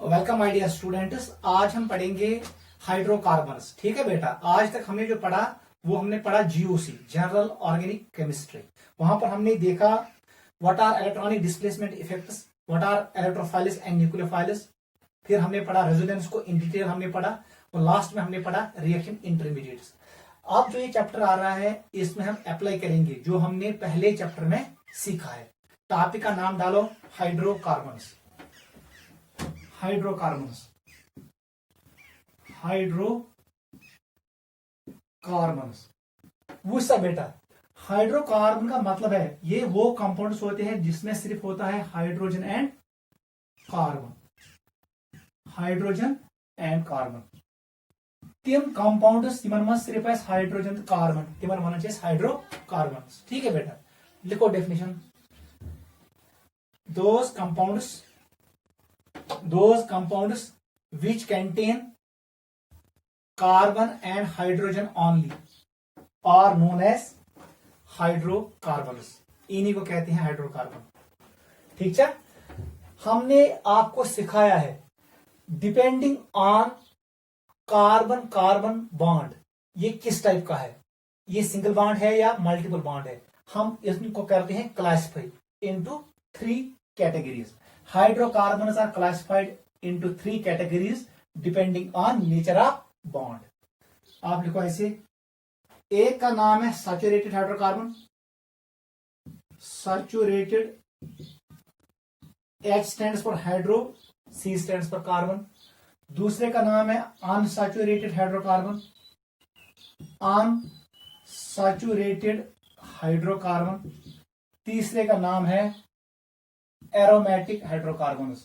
Welcome my dear students. आज हम पढ़ेंगे हाइड्रोकार्बन्स। ठीक है बेटा, आज तक हमने जो पढ़ा वो हमने पढ़ा जीओसी, जनरल ऑर्गेनिक केमिस्ट्री। वहां पर हमने देखा what are electronic displacement effects, what are electrophiles and nucleophiles. फिर हमने पढ़ा रेजोनेंस को इन डिटेल हमने पढ़ा, और लास्ट में हमने पढ़ा रिएक्शन इंटरमीडिएट्स। अब जो ये चैप्टर आ रहा है इसमें हम अप्लाई करेंगे जो हमने पहले चैप्टर में सीखा है। टॉपिक का नाम डालो हाइड्रोकार्बन्स। हाइड्रोकार्बन्स, हाइड्रोकार्बन्स वो सब बेटा। हाइड्रोकार्बन का मतलब है ये वो कंपाउंड्स होते हैं जिसमें सिर्फ होता है hydrogen and carbon. Hydrogen and carbon तिम कंपाउंड्स तिमन में सिर्फ हाइड्रोजन कार्बन तिमन वन हाइड्रोकार्बन्स। ठीक है बेटा, लिखो definition. those compounds which contain carbon and hydrogen only are known as hydrocarbons। इन्हीं को कहते हैं हाइड्रोकार्बन। ठीक है, हमने आपको सिखाया है depending on carbon carbon bond ये किस टाइप का है, ये सिंगल बॉन्ड है या मल्टीपल बॉन्ड है। हम इसको करते हैं classify into 3 categories। Hydrocarbons are classified into 3 categories depending on nature of bond। आप लिखो ऐसे, एक का नाम है saturated hydrocarbon, saturated, H stands for hydro, C stands for carbon. दूसरे का नाम है अनसैचुरेटेड हाइड्रोकार्बन, अनसैचुरेटेड हाइड्रोकार्बन। तीसरे का नाम है एरोमेटिक हाइड्रोकार्बन्स,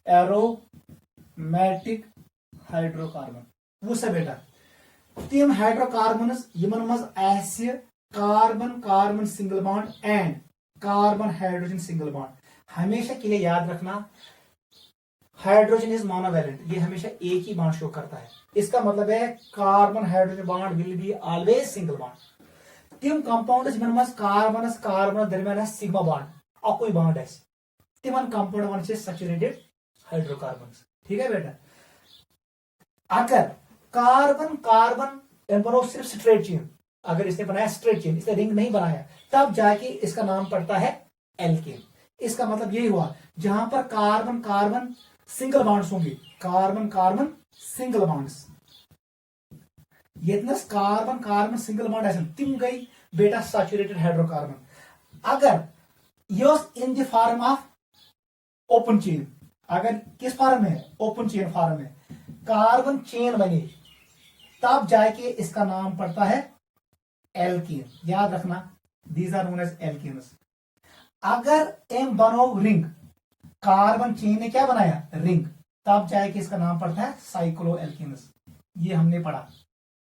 एरोमेटिक हाइड्रोकार्बन। वो सब बेटा तिम हाइड्रोकार्बन्स यमन मज आसि carbon carbon single bond and carbon hydrogen single bond. हमेशा के लिए याद रखना हाइड्रोजन इज मोनोवैलेंट, ये हमेशा एक ही बॉन्ड शो करता है। इसका मतलब है carbon hydrogen bond will be always single bond. तिम कंपाउंड्स यमन मज कार्बन कार्बन दरमियान सिग्मा बॉन्ड अकुई बॉन्ड है तिमन कंपाउंड वन से सैचुरेटेड हाइड्रोकार्बन्स। ठीक है बेटा, अगर कार्बन कार्बन बनो सिर्फ स्ट्रेट चेन, अगर इसने बनाया स्ट्रेट चेन, इसने रिंग नहीं बनाया, तब जाके इसका नाम पड़ता है एल्केन। इसका मतलब यही हुआ जहां पर कार्बन कार्बन सिंगल बॉन्ड्स होंगे, कार्बन कार्बन सिंगल बॉन्ड्स, ये कार्बन कार्बन सिंगल बॉन्ड ऐसे तिम गई बेटा सैचुरेटेड हाइड्रोकार्बन। अगर in the form of open chain, अगर किस फॉर्म में, ओपन चेन फॉर्म में कार्बन चेन बनी, तब जाके इसका नाम पड़ता है एल्कीन। याद रखना these are known as alkenes. अगर एम बनो रिंग, कार्बन चेन ने क्या बनाया रिंग, तब जाके इसका नाम पड़ता है साइक्लो एल्कीन्स। ये हमने पढ़ा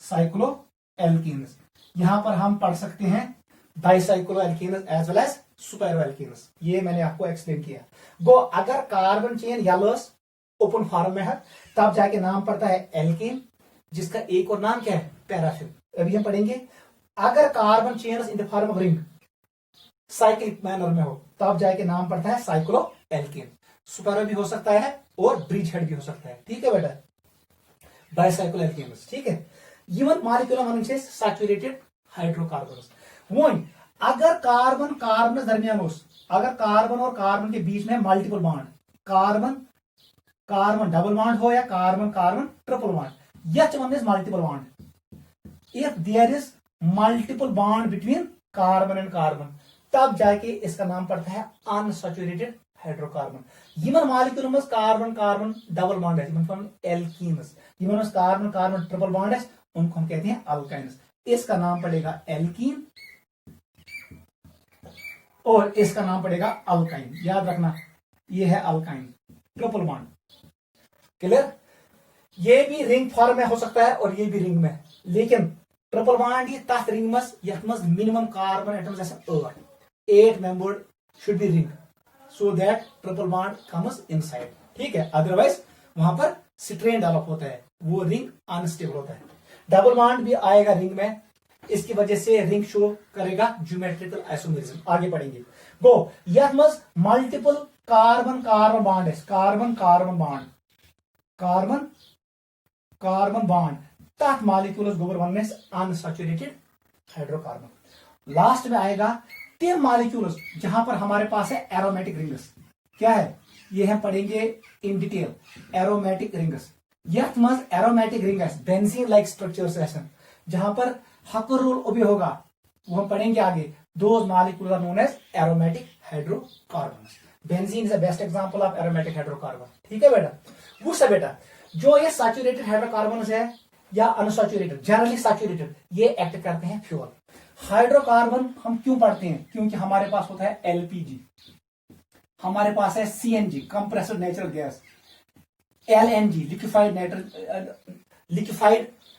साइक्लो एल्कीन्स। यहां पर हम पढ़ सकते हैं dicyclo alkenes as well as spiro alkenes, ये मैंने आपको एक्सप्लेन किया। गो अगर कार्बन चेन येलोस ओपन फॉर्म में है, तब जाके नाम पड़ता है एल्कीन, जिसका एक और नाम क्या है पैराफिन। अभी हम पढ़ेंगे अगर carbon chain in the form of ring cyclic manner में हो, तब जाके नाम पड़ता है साइक्लो एल्कीन। सुपेरो भी हो सकता है और ब्रिज हेड भी हो सकता है। ठीक है बेटा, डाइसाइक्लो एल्कीन्स। ठीक है, इवन मॉलिक्यूलर वन से सैचुरेटेड हाइड्रोकार्बन्स। वो अगर कार्बन कार्बन दरमियान हो, अगर कार्बन और कार्बन के बीच में multiple bond, carbon carbon double bond हो या carbon carbon triple bond, which one is multiple bond. If there is multiple bond between carbon and carbon, तब जाके इसका नाम पड़ता है अनसैचुरेटेड हाइड्रोकार्बन। यमन मॉलिक्यूल में कार्बन कार्बन डबल बॉन्ड है, यमन एल्कीन्स, यमन में कार्बन कार्बन ट्रिपल बॉन्ड है, उनको हम कहते हैं अल्काइन्स। इसका नाम पड़ेगा एल्कीन और इसका नाम पड़ेगा अल्काइन। याद रखना ये है अल्काइन ट्रिपल बॉन्ड। क्लियर, ये भी रिंग फॉर्म में हो सकता है और ये भी रिंग में, लेकिन ट्रिपल बॉन्ड ये तथ रिंग मस यथ मस मिनिमम कार्बन एटम्स ऐसे 8 membered should be ring so that triple bond comes inside. ठीक है, अदरवाइज वहां पर स्ट्रेन डेवलप होता है, वो रिंग अनस्टेबल होता है। डबल बॉन्ड भी आएगा रिंग में, इसकी वजह से रिंग शो करेगा ज्योमेट्रिकल आइसोमेरिज्म। आगे पढ़ेंगे। गो यह मल्टीपल कार्बन कार्बन बॉन्ड है, carbon carbon bond, carbon carbon bond, तथ मॉलिक्यूल्स गोबर वन अनसैचुरेटेड हाइड्रोकार्बन। लास्ट में आएगा तीन मॉलिक्यूल्स जहां पर हमारे पास है एरोमेटिक रिंग्स। क्या है ये हम पढ़ेंगे इन डिटेल, एरोमेटिक रिंग्स। यथ मज aromatic rings benzene like structures ऐसन जहां पर हकर रूल ओबे होगा, वो हम पढ़ेंगे आगे। Those molecules are known as aromatic hydrocarbons. Benzene is the best example of aromatic hydrocarbon. ठीक है बेटा, गुस्सा बेटा, जो ये सैचुरेटेड हाइड्रोकार्बन है या अनसैचुरेटेड, जनरली सैचुरेटेड, ये एक्ट करते हैं फ्यूल। हाइड्रोकार्बन हम क्यों पढ़ते हैं? क्योंकि हमारे पास होता है एलपीजी, हमारे पास है CNG compressed natural gas, LNG liquefied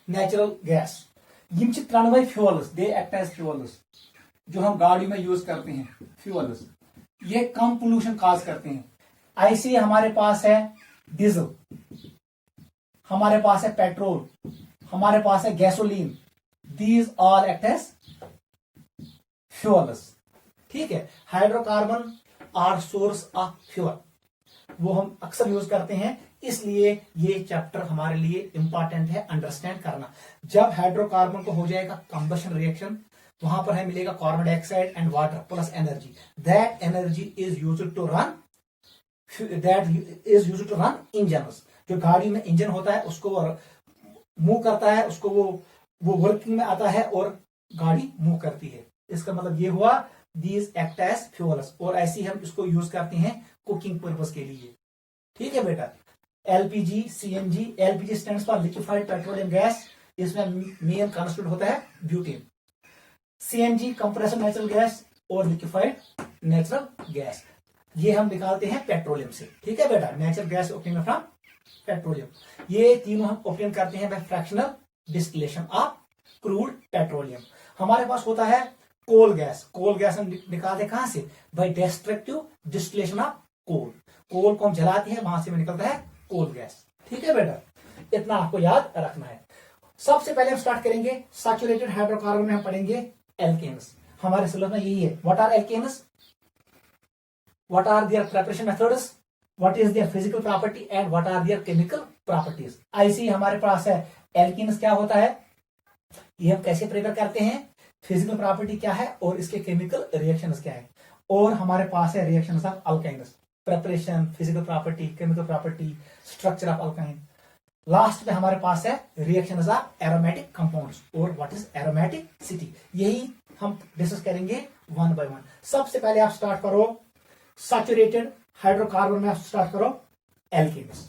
natural gas. यम त्रनवे fuels, they act as fuels जो हम गाड़ी में यूज करते हैं, फ्यूल्स। ये कम पोल्यूशन काज करते हैं। ऐसे हमारे पास है डीजल, हमारे पास है पेट्रोल, हमारे पास है gasoline, these all act as fuels. ठीक है, hydrocarbon are source of fuel, वो हम अक्सर यूज करते हैं, इसलिए ये चैप्टर हमारे लिए इंपॉर्टेंट है अंडरस्टैंड करना। जब हाइड्रोकार्बन को हो जाएगा कंबशन रिएक्शन, वहां पर हमें मिलेगा carbon dioxide and water plus energy. That energy is used to run engines. जो गाड़ी में इंजन होता है उसको मूव करता है, उसको वो वर्किंग में आता है और गाड़ी मूव करती है। इसका मतलब ये हुआ दीज एक्ट एज फ्यूल्स, और ऐसे ही हम इसको यूज करते हैं कुकिंग पर्पस के लिए। ठीक है बेटा, LPG, CNG, LPG stands for liquefied petroleum gas, इसमें मेन कंस्टिट्यूट होता है butane. CNG compressed natural gas और लिक्विफाइड नेचुरल गैस, ये हम निकालते हैं पेट्रोलियम से। ठीक है बेटा, natural gas obtain from petroleum. ये तीनों हम ऑब्टेन करते हैं by fractional distillation of crude petroleum. हमारे पास होता है कोल गैस, कोल गैस हम निकालते हैं कहां से? By destructive distillation of coal. Coal को हम जलाते हैं, वहां से निकलता है कोल गैस। ठीक है बेटा, इतना आपको याद रखना है। सबसे पहले हम स्टार्ट करेंगे सैचुरेटेड हाइड्रोकार्बन में हम पढ़ेंगे एल्केन्स। हमारे सिलेबस में यही है, what are alkanes, what are their preparation methods, what is their physical property and what are their chemical properties. ऐसे ही हमारे पास है एल्केन्स क्या होता है, ये हम कैसे प्रिपेयर करते हैं, फिजिकल प्रॉपर्टी क्या है और इसके केमिकल रिएक्शंस क्या है। और हमारे पास है reactions of alkynes, preparation, physical property, chemical property, structure of alkyne. Last में हमारे पास है रिएक्शंस ऑफ एरोमेटिक कंपाउंड्स और व्हाट इज एरोमेटिसिटी। यही हम डिस्कस करेंगे वन बाय वन। सबसे पहले आप स्टार्ट करो सैचुरेटेड हाइड्रोकार्बन में, आप स्टार्ट करो एल्केन्स।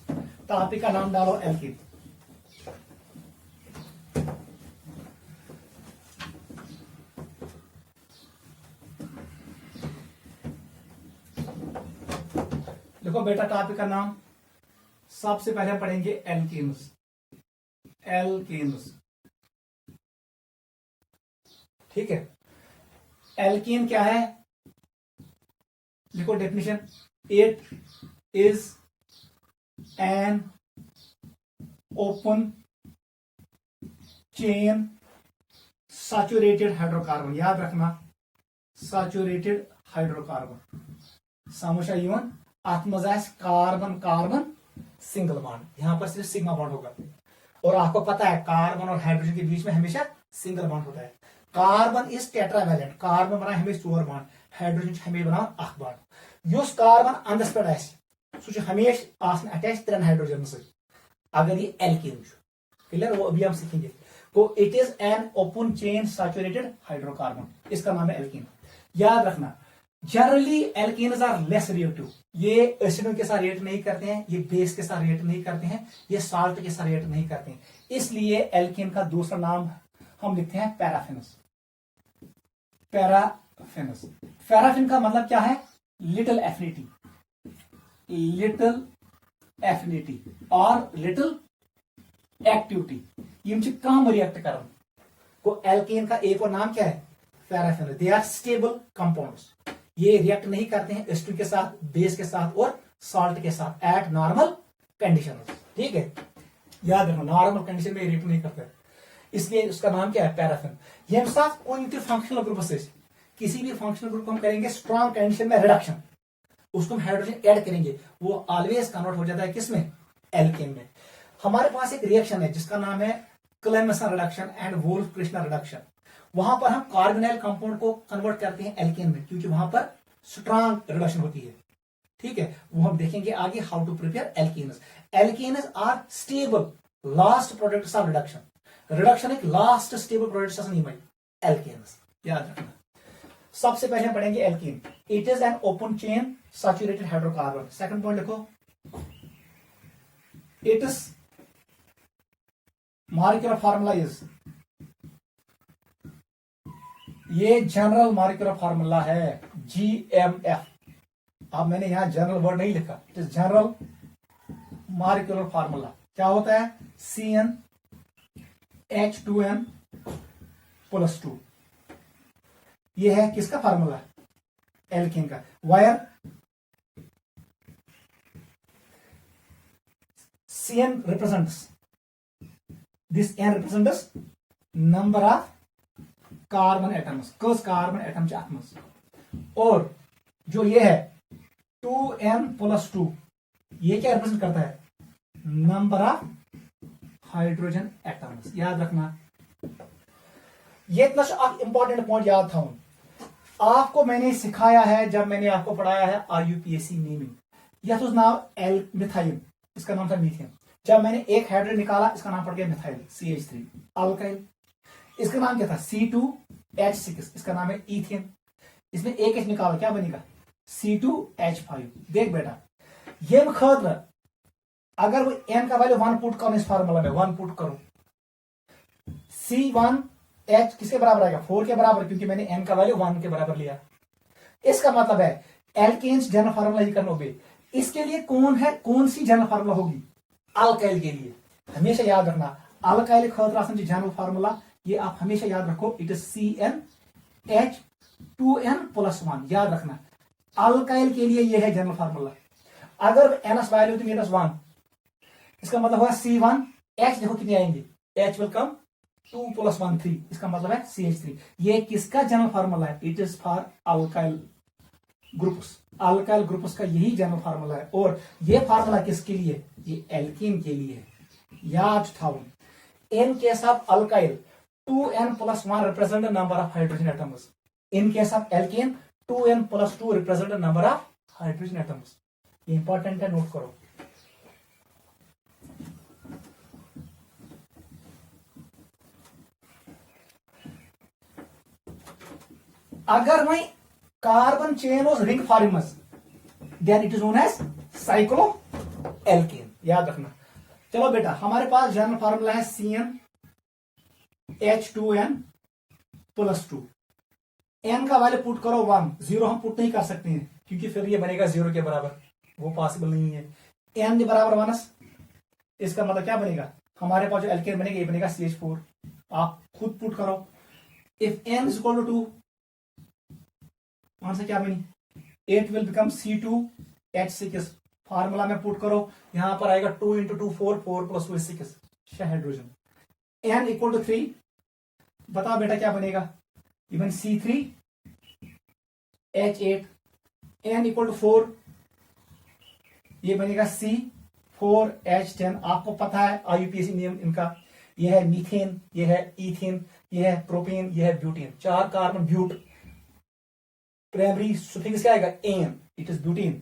टॉपिक का नाम डालो एल्केन। देखो बेटा, टॉपिक का नाम सबसे पहले पढ़ेंगे एल्केन्स। एल्केन्स, ठीक है। एल्केन क्या है, देखो definition, it is an open chain saturated hydrocarbon. याद रखना, सैचुरेटेड हाइड्रोकार्बन समझा इवन आत्मज कार्बन कार्बन सिंगल बॉन्ड, यहां पर सिर्फ सिग्मा बॉन्ड होगा। और आपको पता है कार्बन और हाइड्रोजन के बीच में हमेशा सिंगल बॉन्ड होता है। कार्बन इज टेट्रावैलेंट, कार्बन बना हमें 4 बॉन्ड, हाइड्रोजन हमें बना 8 बॉन्ड। युस कार्बन अंदस पे सह हमेशा अटैच 3 हाइड्रोजन से, अगर ये एल्केन क्लियर, वो अभी हम सीखेंगे। तो it is an open chain saturated hydrocarbon, इसका नाम है एल्केन। याद रखना, generally alkanes are less reactive, ये एसिडों के साथ रिएक्ट नहीं करते हैं, ये बेस के साथ रिएक्ट नहीं करते हैं, ये साल्ट के साथ रिएक्ट नहीं करते हैं। इसलिए एल्केन का दूसरा नाम हम लिखते हैं पैराफिनस। पैराफिनस, पैराफिन का मतलब क्या है, लिटिल एफिनिटी, लिटिल एफिनिटी और लिटिल एक्टिविटी। ये कम रिएक्ट कर, को एल्केन का एक और नाम क्या है, paraffin. They are stable compounds, ये रिएक्ट नहीं करते हैं एसिड के साथ, बेस के साथ और सॉल्ट के साथ एट नॉर्मल कंडीशन। ठीक है, याद रखना, नॉर्मल कंडीशन में रिएक्ट नहीं करते, इसलिए उसका नाम क्या है, पैराफिन। ये हम साथ कोई फंक्शनल ग्रुप से, किसी भी फंक्शनल ग्रुप को हम करेंगे स्ट्रॉन्ग कंडीशन में रिडक्शन, उसको हम हाइड्रोजन ऐड करेंगे, वो ऑलवेज कन्वर्ट हो जाता है किसमें, एल्केन में। हमारे पास एक रिएक्शन है जिसका नाम है Clemmensen reduction and Wolff Kishner reduction. वहां पर हम कार्बोनाइल कंपाउंड को कन्वर्ट करते हैं एल्केन में, क्योंकि वहां पर स्ट्रांग रिडक्शन होती है। ठीक है, वो हम देखेंगे आगे, how to prepare alkanes. Alkanes are stable last products of reduction. Reduction एक लास्ट स्टेबल प्रोडक्ट्स नहीं भाई, एल्केन्स याद रखना। सबसे पहले हम पढ़ेंगे alkene. It is an open chain saturated hydrocarbon. Second point लिखो, it is molecular formula is, ये जनरल मॉलिक्यूलर फार्मूला है GMF। अब मैंने यहां जनरल वर्ड नहीं लिखा, it is general molecular formula. क्या होता है, CnH2n+2। ये है किसका फार्मूला, एल्केन का। Where Cn represents, this N represents number of carbon atoms, कस कार्बन एटम एटम्स। और जो ये है 2n+2, ये क्या रिप्रेजेंट करता है, नंबर ऑफ हाइड्रोजन एटम्स। याद रखना, ये इतना इंपॉर्टेंट पॉइंट याद था। आपको मैंने सिखाया है, जब मैंने आपको पढ़ाया है RUPAC नेमिंग, यह तो नाम एल मिथाइल, इसका नाम था मीथेन। जब मैंने एक हाइड्रोजन निकाला, इसका नाम पड़ गया मिथाइल CH3। अल्काइल, इसका नाम क्या था C2H6, इसका नाम है इथेन। इसमें एक H निकाला, क्या बनेगा C2H5। देख बेटा, ये खतर अगर वो N का वैल्यू 1 पुट करो इस फार्मूला में, 1 पुट करो, C1H किसके बराबर आएगा, 4 के बराबर, क्योंकि मैंने N का वैल्यू 1 के बराबर लिया। इसका मतलब है एल्केन्स जनरल फार्मूला ही करना होगी। इसके लिए कौन सी जनरल फार्मूला होगी, अल्काइल के लिए। हमेशा याद रखना, अल्काइल खतर जनरल फार्मूला, ये आप हमेशा याद रखो, इट इज CnH2n+1। याद रखना, अल्काइल के लिए ये है जनरल फार्मूला। अगर NS वैल्यू तो मेरे 1, इसका मतलब हुआ C1H, देखो कितने आएंगे, H विल कम 2+1 3, इसका मतलब है CH3। ये किसका जनरल फार्मूला है, it is for alkyl groups. Alkyl groups का यही जनरल फार्मूला है। और ये फार्मूला किसके लिए, ये एल्कीन के लिए है। याद था, इन case of alkyl 2n+1 represent the number of hydrogen atoms. In case of alkene 2n+2 represent the number of hydrogen atoms. ये इंपॉर्टेंट है, नोट करो। अगर मैं carbon chain was ring formers, then it is known as cycloalkane। याद रखना। चलो बेटा, हमारे पास जनरल फार्मूला है CnH2n+2। N का वैल्यू पुट करो 1, 0 हम पुट नहीं कर सकते हैं, क्योंकि फिर ये बनेगा 0 के बराबर, वो पॉसिबल नहीं है। N के बराबर 1, इसका मतलब क्या बनेगा, हमारे पास जो एल्केन बनेगा ये बनेगा CH4। आप खुद पुट करो। If N is equal to 2, वहां से क्या बनी, 8 विल बिकम C2H6। फार्मूला में पुट करो, यहां पर आएगा 2 × 2 4, 4+2 is 6 hydrogen. N equal to 3, बताओ बेटा क्या बनेगा, even C3H8। N equal to 4, ये बनेगा C4H10। आपको पता है IUPAC नियम इनका, ये है मीथेन, ये है इथेन, ये है प्रोपेन, ये है butane. 4 carbon but, primary suffix क्या आएगा एन, इट इज ब्यूटेन।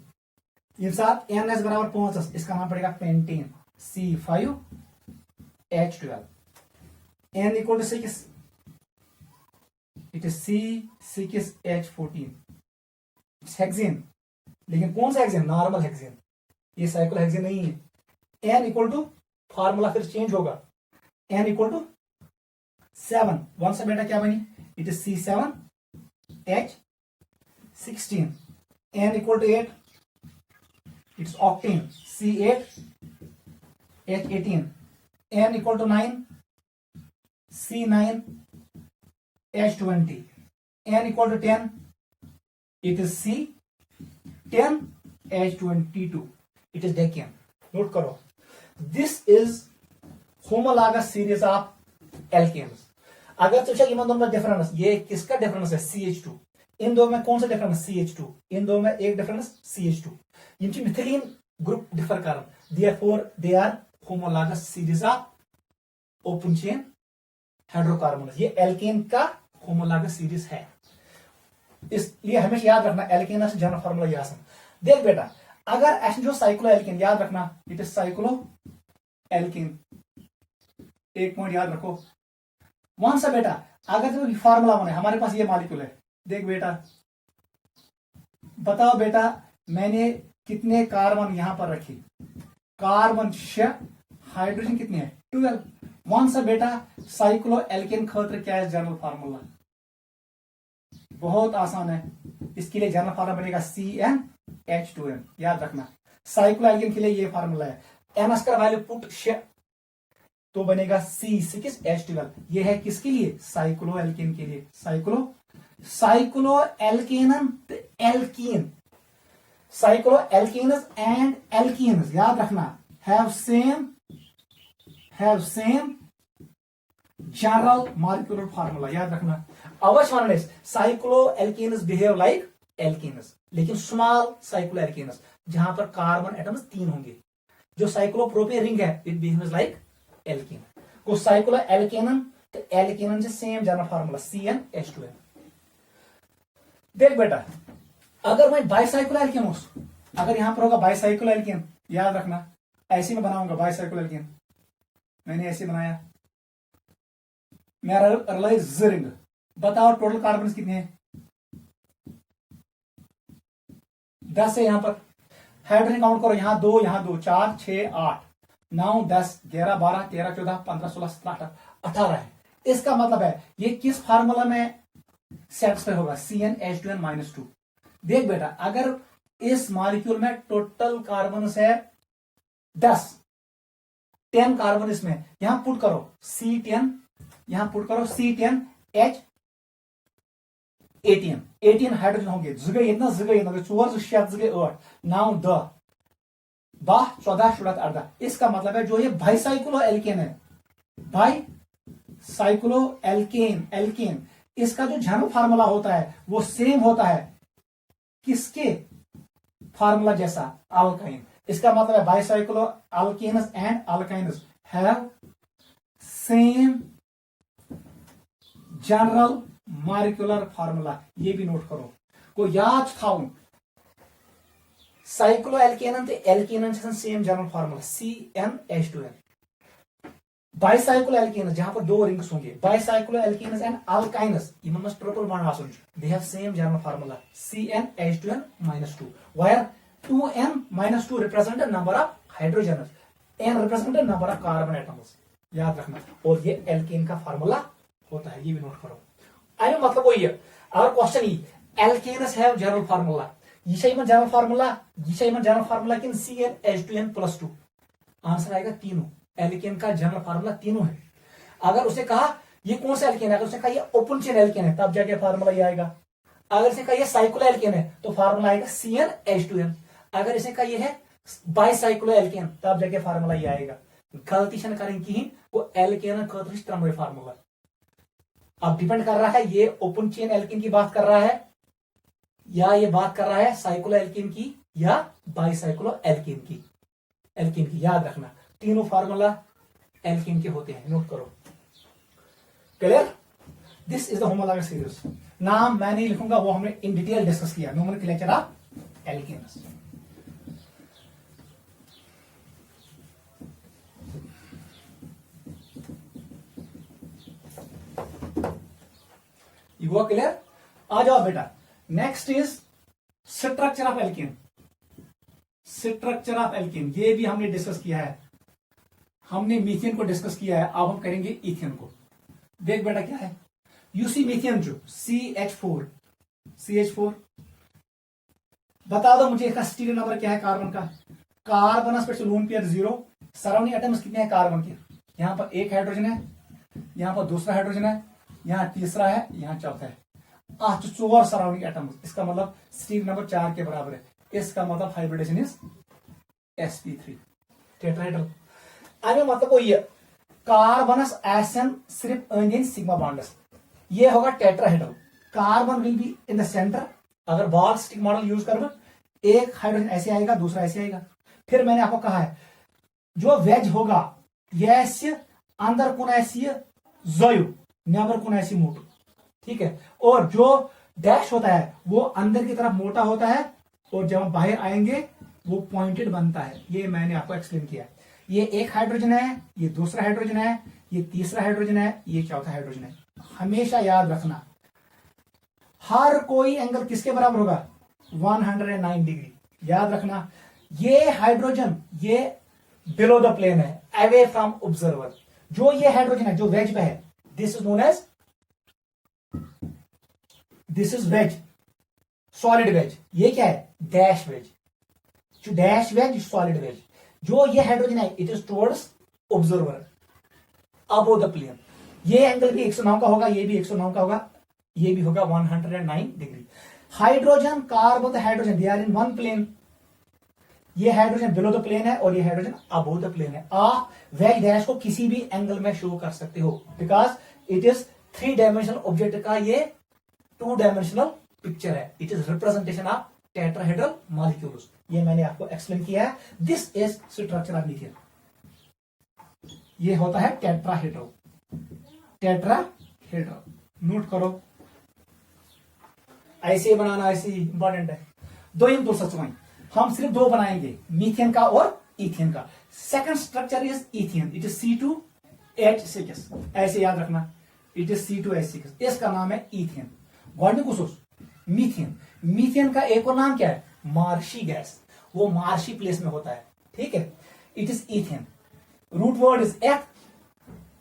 ये साथ NS बराबर 5, इसका नाम पड़ेगा pentane C5H12। N equal to 6, it is C6H14। Hexane, लेकिन कौन सा हेक्सेन, नॉर्मल हेक्सेन, ये साइक्लो हेक्सेन नहीं है। N इक्वल टू, फार्मूला फिर चेंज होगा, N इक्वल टू 7। 1 से बेटा क्या बनी, it is C7H16। N equal to 8, it's octane C8H18। N equal to 9, C9H20। N equal to 10, it is C10H22, it is decane। Note करो, this is homologous series of alkanes. अगर तुझे इन दोनों difference, ये किसका डिफरेंस है CH2, इन दो में कौन सा डिफरेंस CH2, इन दो में एक डिफरेंस CH2, यम ची मिथिलीन ग्रुप डिफर करन, therefore they are homologous series of open chain hydrocarbon. ये एल्केन का होमोलॉगस सीरीज है, इसलिए हमेशा याद रखना एल्केन जनरल फार्मूला ये आसान। देख बेटा, अगर ऐसे जो साइक्लो एल्केन, याद रखना इट इज साइक्लो एल्केन, एक पॉइंट याद रखो वहां से बेटा। अगर जो फार्मूला बने, हमारे पास ये मॉलिक्यूल है, देख बेटा, बताओ बेटा मैंने कितने कार्बन यहां पर रखे, कार्बन 6, हाइड्रोजन कितने हैं 12। वन से बेटा साइक्लो एल्केन खतर क्या है जनरल फार्मूला, बहुत आसान है, इसके लिए जनरल फार्मूला बनेगा CnH2n, याद रखना। साइक्लो एल्केन के लिए ये फार्मूला है, एन का वैल्यू पुट 6 तो बनेगा C6H12। ये है किसके लिए, साइक्लो एल्केन के लिए। साइक्लो एल्केनन alkene, cyclo alkanes and alkenes, याद रखना have same general molecular formula, याद रखना। अवश्य वन cyclo alkanes behave like alkanes, लेकिन स्मॉल साइक्लो एल्केनस जहां पर कार्बन एटम्स 3 होंगे। जो साइक्लो प्रोपेन रिंग है इट बिहेव्स लाइक एल्केन। को साइक्लो एल्केनन तो एल्केनन से सेम जनरल फार्मूला CnH2n। देख बेटा, अगर मैं बाइसाइक्लो एल्केन हूं, अगर यहां पर होगा बाइसाइक्लो एल्केन, याद रखना ऐसे में बनाऊंगा बाइसाइक्लो एल्केन, मैंने ऐसे बनाया, मेरा रलाई रिंग, बताओ टोटल कार्बन कितने हैं 10 है। यहां पर हाइड्रोजन काउंट करो, यहां 2 4 6 8 9 10 11 12 13 14 15 16 17 18 है। इसका मतलब है ये किस फार्मूला में सेटिस्फाई होगा, CnH2n-2। देख बेटा, अगर इस मॉलिक्यूल में टोटल कार्बन है 10 कार्बन, इसमें यहां पुट करो C10, यहां पुट करो C10H 18 हाइड्रोजन होंगे, जगह 4 6 8 9 10 12 14 16 18। इसका मतलब है जो ये बाइसाइक्लो एल्केन है, बाइसाइक्लो एल्केन, इसका जो जनरल फार्मूला होता है वो सेम होता है किसके फार्मूला जैसा, अल्काइन। इसका मतलब है bicyclo alkanes and alkynes have same general molecular formula, ये भी नोट करो। को याद थाउन साइक्लो एल्केनन ते एल्केनन same general formula CnH2n। Bicyclo alkanes जहां पर 2 रिंग्स होंगे, बाइसाइक्लो एल्केनस एंड अल्काइनस इनमें मस्ट ट्रिपल बॉन्ड आसन, they have same general formula CnH2n-2, where 2n-2 represent a number of hydrogens, n represent a number of carbon atoms, याद रखना। और ये alkane का फार्मूला होता है, ये भी नोट करो। अरे मतलब वही है, और question he alkanes have general formula, general formula किन CnH2n+2, आंसर आएगा तीनों। एल्केन का जनरल फार्मूला तीनों है। अगर उसे कहा ये कौन सा एल्केन है, अगर उसे कहा ये ओपन चेन एल्केन है तब जाके फार्मूला ये आएगा। अगर इसे कहा ये साइक्लो एल्केन है तो फार्मूला आएगा CnH2n। अगर इसे कहा ये है बाइसाइक्लो एल्केन तब जाके फार्मूला ये आएगा। गलती से करें कि वो एल्केन खतर फार्मूला। अब डिपेंड कर रहा है ये ओपन चेन एल्केन की बात कर रहा है या ये बात कर रहा है साइक्लो एल्केन की या बाइसाइक्लो एल्केन की। याद रखना तीनों फार्मूला एल्केन के होते हैं, नोट करो। Clear? This is the homologous series. नाम मैं नहीं लिखूंगा, वो हमने इन डिटेल डिस्कस किया, नोमेनक्लेचर ऑफ एल्केन्स। ये हुआ क्लियर? आ जाओ बेटा, next is structure of alkene. Structure of alkene ये भी हमने डिस्कस किया है, हमने मीथेन को डिस्कस किया है, अब हम करेंगे इथेन को। देख बेटा क्या है, यूसी मीथेन जो CH4 बता दो मुझे इसका स्टीरियो नंबर क्या है कार्बन का। कार्बन पे लोन पेयर 0, सराउंडिंग एटम्स कितने हैं कार्बन के, यहां पर एक हाइड्रोजन है, यहां पर दूसरा हाइड्रोजन है, यहां तीसरा है, यहां चौथा है, 4 सराउंडिंग एटम्स। इसका मतलब स्टीरियो नंबर 4 के बराबर है। इसका मतलब हाइब्रिडेशन इज sp3 टेट्राहेड्रल। अरे मतलब वो ये कार्बनस एसन सिर्फ सिग्मा बॉन्डस, ये होगा tetrahedral. Carbon will be in the centre. अगर बॉल स्टिक मॉडल यूज कर, एक हाइड्रोजन ऐसे आएगा, दूसरा ऐसे आएगा। फिर मैंने आपको कहा है जो वेज होगा यह अंदर कुन ऐसी जोयु, नेबर कुन ऐसी मोटू, ठीक है। और जो डैश होता है वो अंदर की तरफ मोटा होता है और जब हम बाहर आएंगे वो पॉइंटेड बनता है। ये मैंने आपको एक्सप्लेन किया। ये एक हाइड्रोजन है, ये दूसरा हाइड्रोजन है, ये तीसरा हाइड्रोजन है, ये चौथा हाइड्रोजन है। हमेशा याद रखना हर कोई एंगल किसके बराबर होगा, 109 डिग्री। याद रखना ये हाइड्रोजन ये बिलो द प्लेन है, अवे फ्रॉम ऑब्जर्वर। जो ये हाइड्रोजन है जो वेज पे है, this is known as, this is wedge, solid wedge. ये क्या है, डैश वेज। जो डैश वेज, सॉलिड वेज। जो ये हाइड्रोजन है it is towards observer, above the plane. ये एंगल भी 109 का होगा, ये भी 109 का होगा, ये भी होगा 109 डिग्री। Hydrogen carbon hydrogen they are in one plane. ये हाइड्रोजन बिलो द प्लेन है और ये हाइड्रोजन अबो द प्लेन है। आप वेज डैश को किसी भी एंगल में शो कर सकते हो because it is 3 dimensional object का ये 2 डायमेंशनल पिक्चर है। It is representation of tetrahedral molecules. ये मैंने आपको एक्सप्लेन किया है। This is structure of methane. ये होता है टेट्राहेड्रल, टेट्राहेड्रल। नोट करो, ऐसे बनाना ऐसे इंपॉर्टेंट है। दो इन दो सचवाई हम सिर्फ 2 बनाएंगे, मीथेन का और इथेन का। Second structure is ethane, it is C2H6। ऐसे याद रखना, इट इज C2H6। इसका नाम है इथेन। गॉडनिकुसोस मीथेन। मीथेन का एक और नाम क्या है, मार्शी गैस। वो मार्शी प्लेस में होता है, ठीक है। It is ethane. Root word is eth,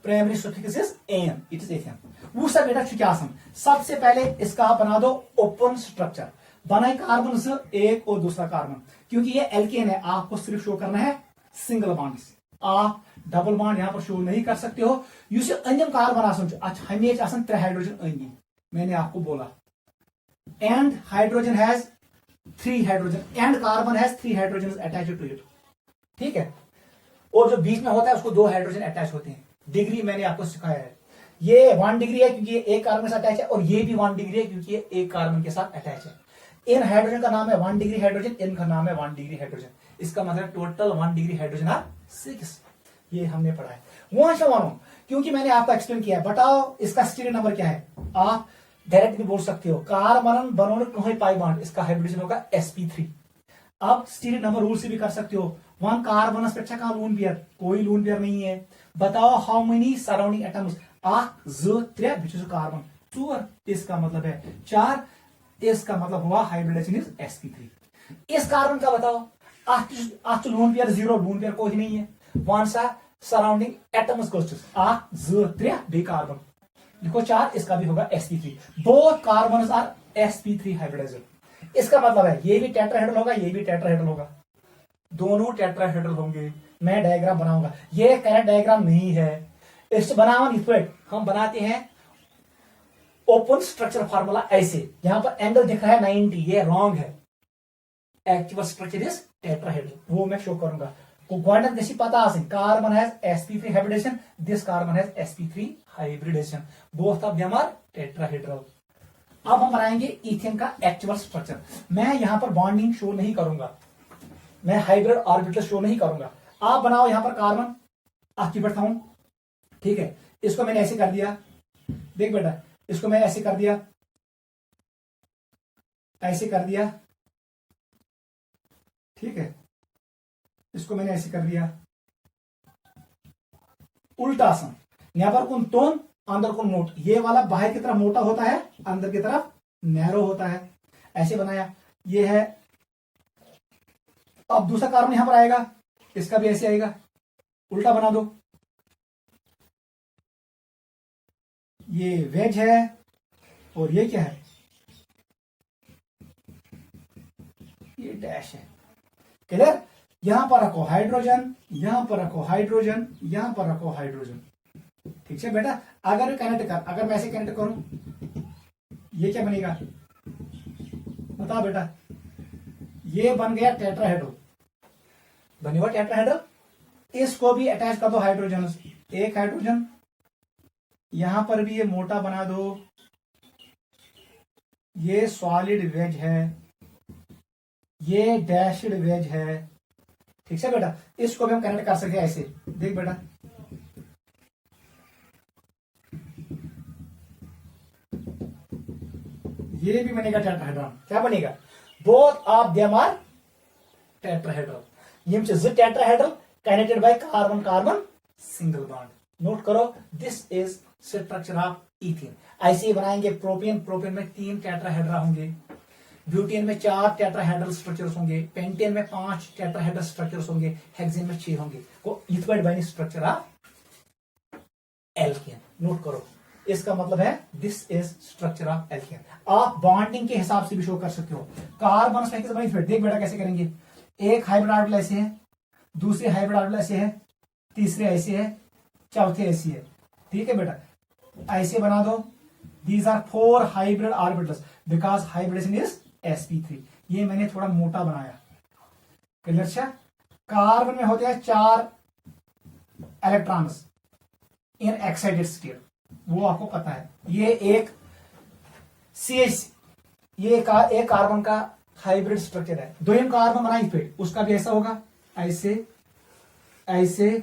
primary suffix is ane, it is ethane. वो सब बेटा क्या सबसे पहले इसका आप बना दो ओपन स्ट्रक्चर। बनाए कार्बन से एक और दूसरा कार्बन, क्योंकि ये एल्केन है, आपको सिर्फ शो करना है सिंगल बॉन्ड। आप डबल बॉन्ड यहां पर शो नहीं कर सकते हो। युस अंदम कार्बन अच्छा हमेश 3 हाइड्रोजन अंदी, मैंने आपको बोला। And hydrogen has 3 hydrogen, and carbon has 3 hydrogen attached to it, ठीक है। और जो बीच में होता है उसको 2 हाइड्रोजन अटैच होते हैं। डिग्री मैंने आपको सिखाया है। ये 1 डिग्री है क्योंकि ये एक कार्बन के साथ अटैच है, और ये भी 1 डिग्री है क्योंकि ये एक कार्बन के साथ अटैच है। इन हाइड्रोजन का नाम है 1 डिग्री हाइड्रोजन, इनका नाम है 1 डिग्री हाइड्रोजन। इसका मतलब टोटल 1 डिग्री हाइड्रोजन आर 6। ये हमने पढ़ा है। वहां क्योंकि मैंने आपको एक्सप्लेन किया है। बताओ इसका स्टीरियो नंबर क्या है। आप डायरेक्ट भी बोल सकते हो, कार्बन बनोने कहीं पाई बॉन्ड, इसका हाइब्रिडेशन होगा sp3। आप स्टीरियो नंबर रूल से भी कर सकते हो। 1 कार्बन पे लून पेयर, कोई लून पेयर नहीं है। बताओ how many surrounding atoms, 1 2 3 which carbon 4, इसका मतलब है 4। इसका मतलब हुआ हाइब्रिडेशन इज sp3। इस कार्बन का बताओ, लून पेयर 0, लून पेयर कोई नहीं है। 1 सा सराउंडिंग एटम्स को 1 2 3 बे कार्बन लिखो 4, इसका भी होगा sp3। Both carbon are sp3 hybridizer. इसका मतलब है ये भी टेट्राहेड्रल होगा, ये भी टेट्राहेड्रल होगा, दोनों टेट्राहेड्रल होंगे। मैं डायग्राम बनाऊंगा, ये करेक्ट डायग्राम नहीं है। इस बनावन इफेक्ट हम बनाते हैं ओपन स्ट्रक्चर फार्मूला ऐसे। यहां पर एंगल दिख रहा है 90, ये रॉन्ग है। एक्चुअल स्ट्रक्चर इज टेट्राहेड्रल, वो मैं शो करूंगा। गोल्डन गसी पता आसिन, carbon has sp3 hybridization, this carbon has sp3 hybridization, both of them are tetrahedral. अब हम बनाएंगे इथेन का एक्चुअल स्ट्रक्चर। मैं यहां पर बॉन्डिंग शो नहीं करूंगा, मैं हाइब्रिड ऑर्बिटल शो नहीं करूंगा। आप बनाओ यहां पर कार्बन, आपकी बैठा हूं, ठीक है। इसको मैंने ऐसे कर दिया, देख बेटा, इसको मैं ऐसे कर दिया, ऐसे कर दिया, ठीक है। इसको मैंने ऐसे कर दिया, उल्टा आसन। यहां पर कौन तोन, अंदर कौन मोट। ये वाला बाहर की तरफ मोटा होता है, अंदर की तरफ नैरो होता है। ऐसे बनाया, ये है। अब दूसरा कार्बन यहां पर आएगा, इसका भी ऐसे आएगा, उल्टा बना दो। ये वेज है और ये क्या है, ये डैश है। क्लियर। यहां पर रखो हाइड्रोजन, यहां पर रखो हाइड्रोजन, यहां पर रखो हाइड्रोजन, ठीक है बेटा। अगर कनेक्ट कर, अगर मैं ऐसे कनेक्ट करूं, ये क्या बनेगा बताओ बेटा। ये बन गया टेट्राहेड्रल, बने हुआ टेट्राहेड्रल। इसको भी अटैच कर दो हाइड्रोजन, एक हाइड्रोजन, यहां पर भी ये मोटा बना दो, ये सॉलिड वेज है, ये डैश्ड वेज है। ठीक है बेटा, इसको भी हम कनेक्ट कर सकते हैं ऐसे। देख बेटा, ये भी बनेगा टेट्राहेड्रॉन। क्या बनेगा? Both of them are tetrahedral. यम ज tetrahedral connected by carbon carbon single bond. Note करो, this is structure of ethane. ऐसे ही बनाएंगे प्रोपेन। प्रोपेन में 3 टेट्राहेड्रा होंगे, ब्यूटेन में 4 टेट्राहेड्रल स्ट्रक्चर्स होंगे, पेंटेन में 5 टेट्राहेड्रल स्ट्रक्चर्स होंगे, हेक्सेन में 6 होंगे। को इथवाइड by structure of alkane. Note करो, इसका मतलब है this is structure of alkane. आप बॉन्डिंग के हिसाब से भी शो कर सकते हो। कार्बन देख बेटा कैसे करेंगे। एक हाइब्रिड ऑर्बिटल ऐसे है, दूसरे हाइब्रिड ऑर्बिटल ऐसे है, तीसरे ऐसे है, चौथे ऐसे है। ठीक है बेटा, ऐसे बना दो। These are 4 hybrid orbitals because hybridization is sp3। ये मैंने थोड़ा मोटा बनाया। क्लियर? अच्छा, कार्बन में होते हैं 4 इलेक्ट्रॉन्स इन एक्साइटेड स्टेट, वो आपको पता है। ये एक CH, ये एक कार्बन का हाइब्रिड स्ट्रक्चर है। दो कार्बन बना पे, उसका भी ऐसा होगा, ऐसे ऐसे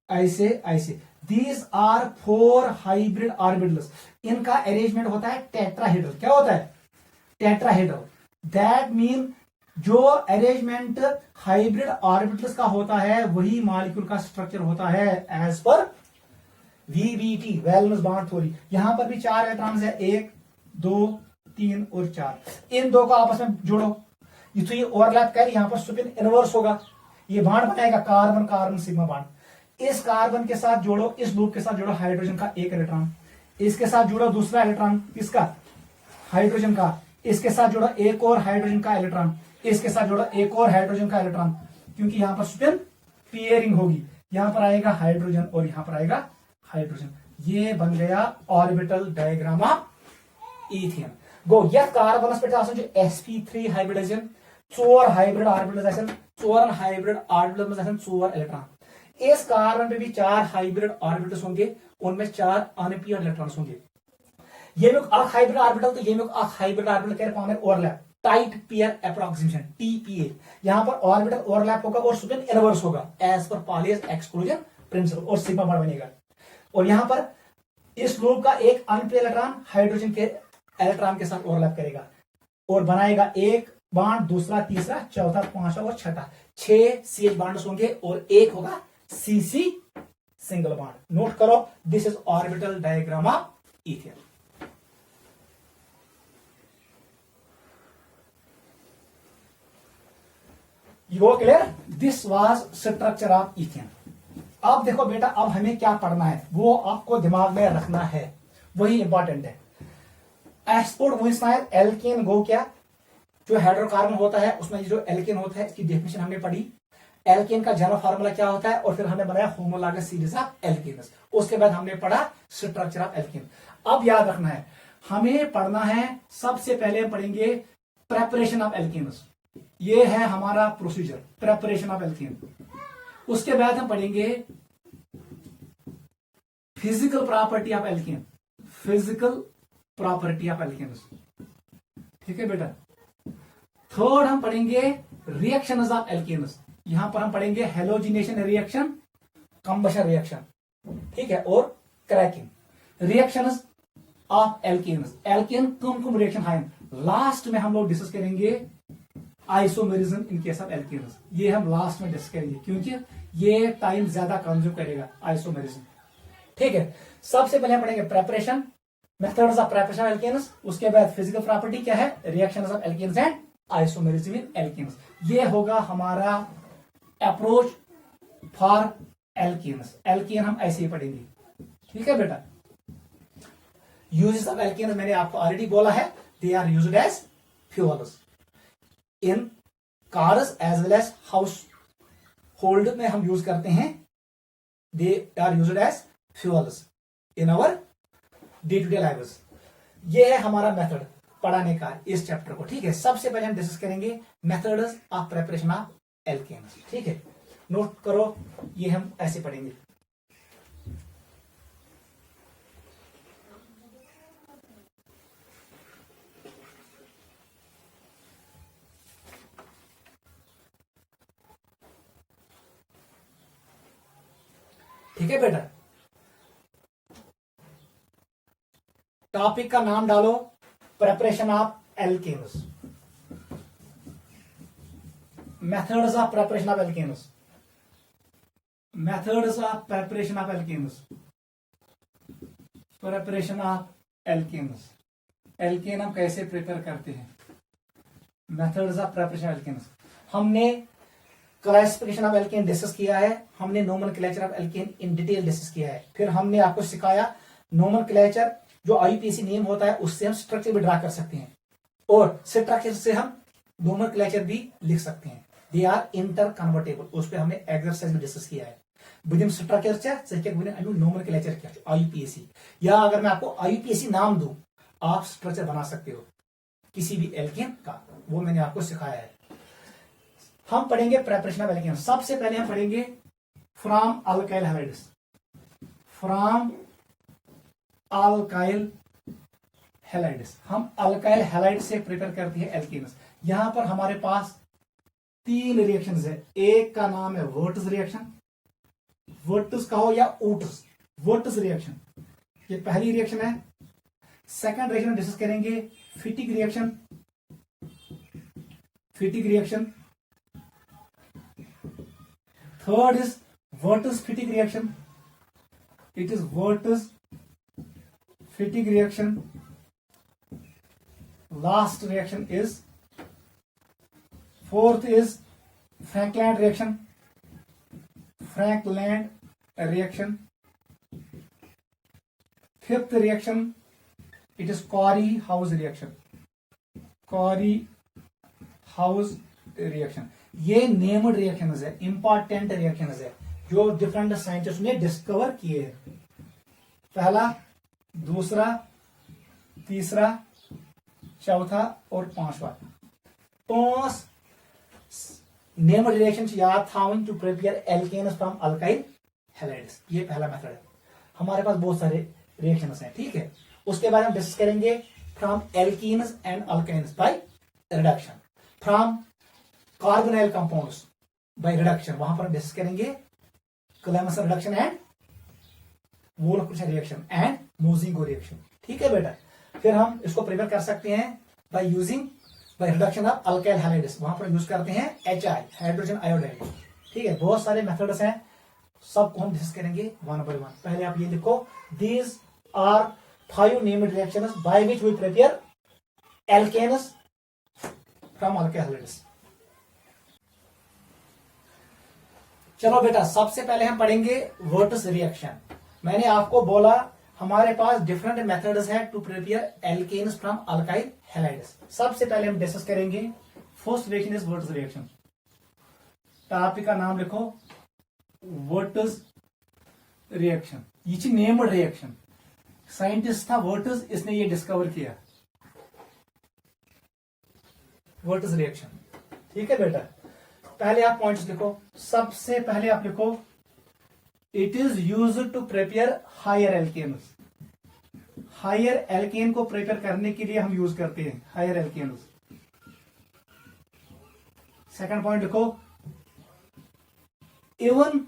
ऐसे ऐसे। These are 4 hybrid orbitals. इनका अरेंजमेंट होता है टेट्राहेड्रल। क्या होता है? टेट्राहेड्रल। दैट मीन जो अरेंजमेंट हाइब्रिड ऑर्बिटल्स का होता है वही मॉलिक्यूल का स्ट्रक्चर होता है as per VBT, valence bond theory. यहां पर भी 4 इलेक्ट्रॉन्स है, 1 2 3 और 4। इन दो को आपस में जोड़ो, ये ओवरलैप कर, यहां पर स्पिन इनवर्स होगा, ये बॉन्ड बनाएगा कार्बन कार्बन सिग्मा बॉन्ड। इस कार्बन के साथ जोड़ो, इस लूप के साथ जोड़ो हाइड्रोजन का 1 इलेक्ट्रॉन, इसके साथ जोड़ो दूसरा इलेक्ट्रॉन किसका? हाइड्रोजन का, इसके साथ जोड़ो एक और हाइड्रोजन का इलेक्ट्रॉन, इसके साथ जोड़ो एक और हाइड्रोजन का इलेक्ट्रॉन, क्योंकि यहां पर स्पिन पेयरिंग होगी। यहां पर आएगा हाइड्रोजन और यहां पर आएगा हाइड्रोजन। ये बन गया ऑर्बिटल डायग्राम ऑफ इथेन। गो यह कार्बनस पे जो sp3 hybridization 4 hybrid orbitals 4 hybrid orbitals 4 electron. इस कार्बन पे भी 4 हाइब्रिड ऑर्बिटल्स होंगे, उनमें 4 अनपेयर्ड इलेक्ट्रॉन्स होंगे। ये लोग हाइब्रिड ऑर्बिटल, तो ये लोग हाइब्रिड ऑर्बिटल कह रहे हैं overlap, tight pair approximation TPA। यहां पर ऑर्बिटल ओवरलैप होगा और स्पिन इनवर्स होगा एज पर पॉलीज एक्सक्लूजन प्रिंसिपल, और सिग्मा बॉन्ड बनेगा। और यहां पर इस लूप का एक अनपेयर इलेक्ट्रॉन हाइड्रोजन के इलेक्ट्रॉन के साथ ओवरलैप करेगा और बनाएगा एक बॉन्ड, दूसरा, तीसरा, चौथा, पांचवा और छठा। 6 CH बॉन्ड्स होंगे और एक होगा CC सिंगल बॉन्ड। नोट करो, this is orbital diagram of ethane. You clear? This was structure of ethane. अब देखो बेटा, अब हमें क्या पढ़ना है वो आपको दिमाग में रखना है, वही इंपॉर्टेंट है। एक्सपोर्ट वही एल्केन गो, क्या जो हाइड्रोकार्बन होता है उसमें जो एल्केन होता है इसकी डेफिनेशन हमने पढ़ी। एल्केन का जनरल फार्मूला क्या होता है, और फिर हमने बनाया होमोलॉगस सीरीज ऑफ एल्केन्स। उसके बाद हमने पढ़ा स्ट्रक्चर ऑफ एल्केन। अब याद रखना है, हमें पढ़ना है, सबसे पहले हम पढ़ेंगे प्रेपरेशन ऑफ एल्केन्स। ये है हमारा प्रोसीजर, प्रेपरेशन ऑफ एल्केन। उसके बाद हम पढ़ेंगे physical property of alkane, physical property of alkanes. ठीक है बेटा? थर्ड हम पढ़ेंगे रिएक्शंस ऑफ एल्केन्स। यहां पर हम पढ़ेंगे हेलोजिनेशन रिएक्शन, कंबशन रिएक्शन, ठीक है, और cracking. Reactions of alkanes, alkane कम रिएक्शन है। लास्ट में हम लोग डिस्कस करेंगे isomerism in case of alkanes. ये हम लास्ट में डिस्कस करेंगे क्योंकि ये टाइम ज्यादा कंज्यूम करेगा आइसोमेरिज्म। ठीक है, सबसे पहले हम पढ़ेंगे preparation, methods of preparation of alkanes. उसके बाद फिजिकल प्रॉपर्टी क्या है, reactions of alkanes and isomerism in alkanes. ये होगा हमारा अप्रोच फॉर एल्केन्स। एल्केन हम ऐसे ही पढ़ेंगे। ठीक है बेटा? यूजेस ऑफ एल्केन्स मैंने आपको ऑलरेडी बोला है, they are used as fuels in cars as well as household में हम यूज करते हैं। They are used as fuels in our day to day lives. ये है हमारा मेथड पढ़ाने का इस चैप्टर को। ठीक है, सबसे पहले हम डिस्कस करेंगे methods of preparation of alkanes. ठीक है, नोट करो, ये हम ऐसे पढ़ेंगे। ठीक है बेटा। टॉपिक का नाम डालो preparation of alkanes, methods of preparation of alkanes, methods of preparation of alkanes, preparation of alkanes, alkane हम कैसे प्रिपेयर करते हैं, methods of preparation of alkanes. हमने क्लासिफिकेशन ऑफ एल्केन डिस्कस किया है, हमने nomenclature of alkane in detail discuss किया है, फिर हमने आपको सिखाया नोमेनक्लेचर जो आईयूपीएसी नेम होता है उससे हम स्ट्रक्चर भी ड्रा कर सकते हैं और स्ट्रक्चर से हम नोमेनक्लेचर भी लिख सकते हैं, दे आर इंटर कन्वर्टेबल। उस पर हमने एक्सरसाइज भी डिस्कस किया है। बुदिम स्ट्रक्चर से नोमेनक्लेचर क्या आईयूपीएसी, या अगर मैं आपको आईयूपीएसी नाम दूं आप स्ट्रक्चर बना सकते हो किसी भी एल्केन का, वो मैंने आपको सिखाया है। हम पढ़ेंगे प्रेपरेशन ऑफ एल्केन। सबसे पहले हम पढ़ेंगे from alkyl halides, from alkyl halides. हम अल्काइल हैलाइड से प्रिपेयर करते हैं एल्केन्स। यहां पर हमारे पास 3 रिएक्शंस है। एक का नाम है वर्टस रिएक्शन, वर्टस कहो या ऊटस, वर्टस रिएक्शन, ये पहली रिएक्शन है। सेकंड रिएक्शन डिस्कस करेंगे फिटिक reaction, फिटिक reaction. Third is Virtus फिटिक reaction, it is Virtus फिटिक reaction. Last reaction is fourth is Frankland reaction, Frankland reaction. Fifth reaction it is Corey House reaction, Corey House reaction। ये named reactions है, important reactions है जो different scientist ने discover किए हैं। पहला, दूसरा, तीसरा, चौथा और पांचवा। 5 नेम्ड रिएक्शंस याद थावन to prepare alkanes from alkyl halides. ये पहला मेथड है। हमारे पास बहुत सारे रिएक्शंस हैं, ठीक है। उसके बाद हम डिस्कस करेंगे from alkenes and alkynes by reduction, from carbonyl compounds by reduction, वहां पर डिस्कस करेंगे Clemmensen reduction and Wolff reaction and Mozingo reaction, ठीक है बेटा। फिर हम इसको प्रिपेयर कर सकते हैं by using by reduction of alkyl halides, वहां पर यूज करते हैं HI, हाइड्रोजन आयोडाइड, ठीक है। बहुत सारे मेथड्स हैं, सबको हम डिस्कस करेंगे वन बाय वन। पहले आप ये लिखो, these are 5 named reactions by which we prepare alkanes from alkyl halides। चलो बेटा, सबसे पहले हम पढ़ेंगे वर्टस रिएक्शन। मैंने आपको बोला हमारे पास डिफरेंट मेथड्स हैं to prepare alkanes from alkyl halides. सबसे पहले हम डिस्कस करेंगे first reaction is Wurtz reaction. Topic का नाम लिखो वर्टस रिएक्शन। ये नेम्ड रिएक्शन, साइंटिस्ट था वर्टस, इसने ये डिस्कवर किया वर्टस रिएक्शन, ठीक है बेटा। पहले आप पॉइंट्स लिखो। सबसे पहले आप लिखो it is used to prepare higher alkanes. Higher alkane को प्रिपेयर करने के लिए हम यूज करते हैं हायर एल्केन्स। सेकंड पॉइंट लिखो, even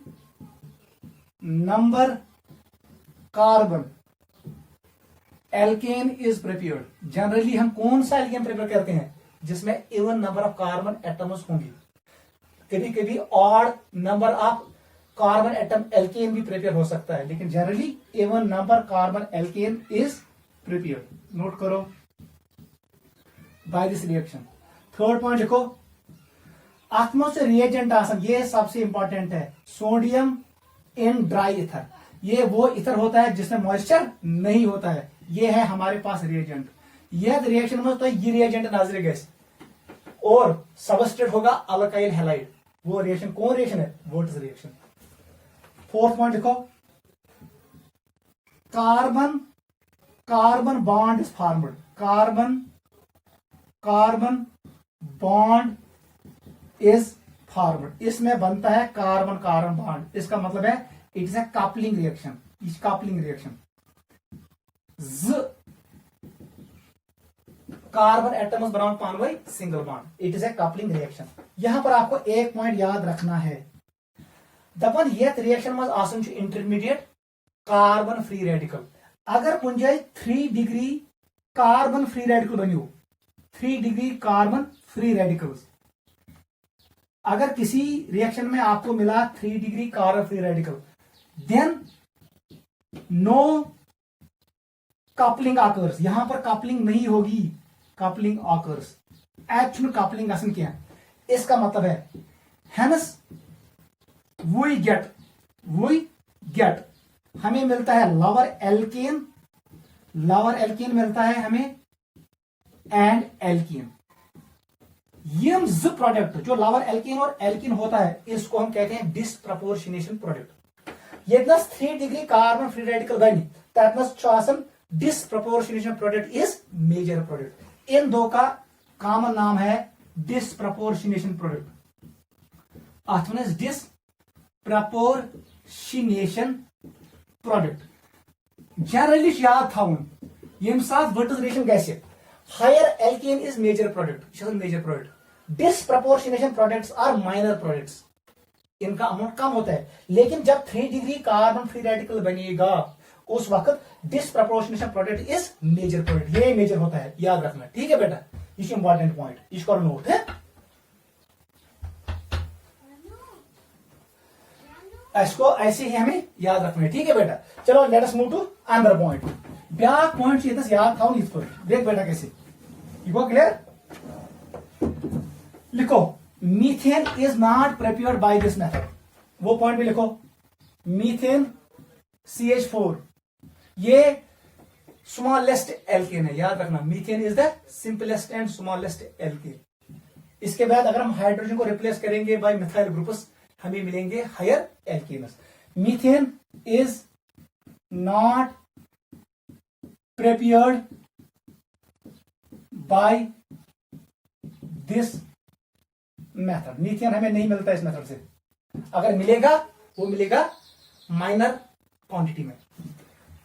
number carbon alkane is prepared. Generally हम कौन सा एल्केन प्रिपेयर करते हैं जिसमें even number of carbon atoms होंगे। कभी कभी odd number of carbon atom alkane भी प्रिपेयर हो सकता है, लेकिन generally even number carbon alkane is prepared. Note करो by this reaction. Third point लिखो, आत्मा से रिएजेंट आसन, ये सबसे इंपॉर्टेंट है, सोडियम इन ड्राई इथर। ये वो इथर होता है जिसमें मॉइस्चर नहीं होता है, ये है हमारे पास रिएजेंट। यह रिएक्शन में तो ये रिएजेंट नाजरे गैस और सबस्ट्रेट होगा अल्काइल हैलाइड। वो रिएक्शन कौन रिएक्शन है? Virtus reaction. फोर्थ पॉइंट लिखो, carbon carbon bond is formed. Carbon carbon bond is formed. इसमें बनता है कार्बन कार्बन बॉन्ड। इसका मतलब है it is a coupling reaction. Coupling reaction, carbon atoms बनाउन पान by single bond, it is a coupling reaction. यहां पर आपको एक पॉइंट याद रखना है, दपन यथ रिएक्शन मज आसन छु इंटरमीडिएट कार्बन फ्री रेडिकल। अगर कुछ जाए 3 डिग्री कार्बन फ्री रेडिकल बनो, 3 डिग्री कार्बन फ्री रेडिकल्स, अगर किसी रिएक्शन में आपको मिला 3 degree carbon free radical, then no coupling occurs, यहां पर कपलिंग नहीं होगी, कपलिंग आकर्स एक्चुअल कपलिंग असन क्या, इसका मतलब है हेंस वी गेट हमें मिलता है लवर एल्केन मिलता है हमें एंड एल्कीन। ये ज प्रोडक्ट जो लवर एल्केन और एल्कीन होता है इसको हम कहते हैं डिसप्रपोर्शनेशन प्रोडक्ट। ये 3 डिग्री कार्बन फ्री रेडिकल बनी तथन disproportionation product is major product. इन दो का कॉमन नाम है डिसप्रपोर्शनेशन प्रोडक्ट। अथ वन डिसप्रपोर्शनेशन प्रोडक्ट जनरली याद थवन यम साथ वर्टिस रिएक्शन गैस higher alkane is major product, major product, disproportionation products are minor products, इनका अमाउंट कम होता है। लेकिन जब 3 डिग्री कार्बन फ्री रेडिकल बनेगा उस वक्त disproportionation product is major product, ये मेजर होता है, याद रखना, ठीक है बेटा, ये इंपॉर्टेंट पॉइंट, इसको नोट है। इसको ऐसे ही हमें याद रखना है, ठीक है बेटा। चलो let us move to another point. Back point याद था इस पर, देख बेटा कैसे क्लियर, लिखो methane is not prepared by this method, वो पॉइंट भी लिखो। मीथेन CH4 ये स्मॉलेस्ट एल्केन है, याद रखना, methane is the simplest and smallest alkane. इसके बाद अगर हम हाइड्रोजन को रिप्लेस करेंगे बाय मिथाइल ग्रुप्स हमें मिलेंगे higher alkanes. Methane is not prepared by this method, methane हमें नहीं मिलता इस मेथड से, अगर मिलेगा वो मिलेगा माइनर क्वांटिटी में।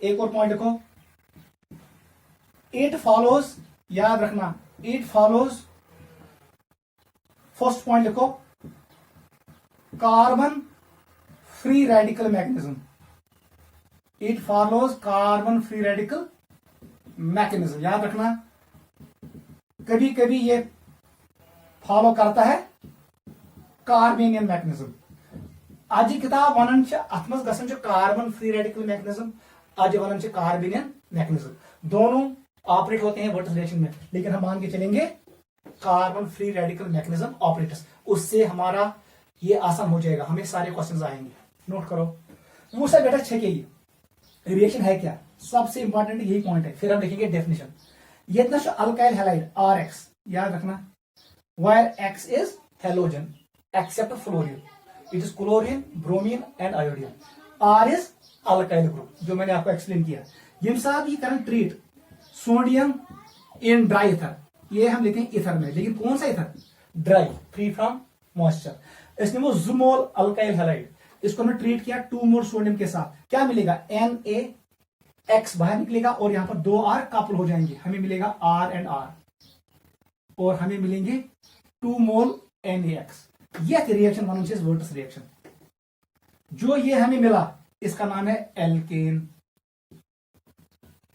एक और पॉइंट देखो, इट फॉलोज, याद रखना, इट फॉलोज, फर्स्ट पॉइंट देखो, carbon free radical mechanism, it follows carbon free radical mechanism, याद रखना। कभी कभी ये फॉलो करता है कार्बेनियन मैकेनिज्म। आज किताब वन अथ मज गसन कार्बन फ्री रेडिकल मैकेनिज्म, आज वन कार्बेनियन मैकेनिज्म, दोनों ऑपरेट होते हैं वर्टिस रिएक्शन में, लेकिन हम मान के चलेंगे carbon free radical mechanism operators, उससे हमारा ये आसान हो जाएगा, हमें सारे क्वेश्चंस आएंगे, नोट करो। वो सब बेटा छे के रिएक्शन है क्या, सबसे इंपॉर्टेंट यही पॉइंट है, फिर हम लिखेंगे डेफिनेशन। ये अल्काइल हैलाइड RX, याद रखना, where X is halogen except fluorine, it is chlorine, bromine and iodine. R is alkyl group, जो मैंने आपको एक्सप्लेन किया। यम साथ ये करंट treat sodium in dry ether, ये हम लिखते हैं इथर में, लेकिन कौन सा ether, dry, free from moisture. इसने वो जुमोल अल्काइल हैलाइड, इसको हमने ट्रीट किया 2 मोल सोडियम के साथ, क्या मिलेगा, NaX बाहर निकलेगा और यहां पर 2 R कपल हो जाएंगे, हमें मिलेगा R एंड R, और हमें मिलेंगे 2 मोल NaX। यह रिएक्शन वन वर्टिस रिएक्शन। जो ये हमें मिला इसका नाम है एल्केन,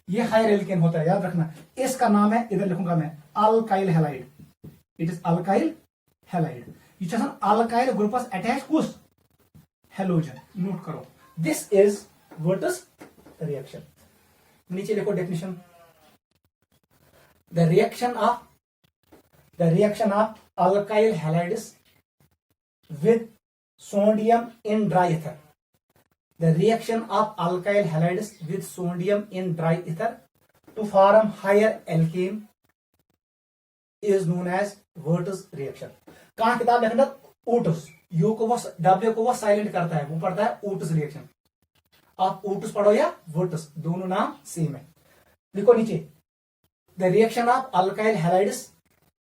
ये हायर एल्केन होता है, याद रखना। इसका नाम है, इधर लिखूंगा मैं, alkyl halide, it is alkyl halide. ये अल्काइल ग्रुपस अटैच कुछ हेलोजन, नोट करो, दिस इज वर्टिस रिएक्शन। नीचे लिखो definition, the reaction of alkyl halides with sodium in dry ether, the reaction of alkyl halides with sodium in dry ether to form higher alkane is known as Wurtz reaction। कहां किताब लिखना, oats, you को वो W को वो silent करता है, वो पढ़ता है ओटस रिएक्शन। आप ओटस पढ़ो या वुर्ट्स, दोनों नाम सेम है। लिखो नीचे, the reaction of alkyl halides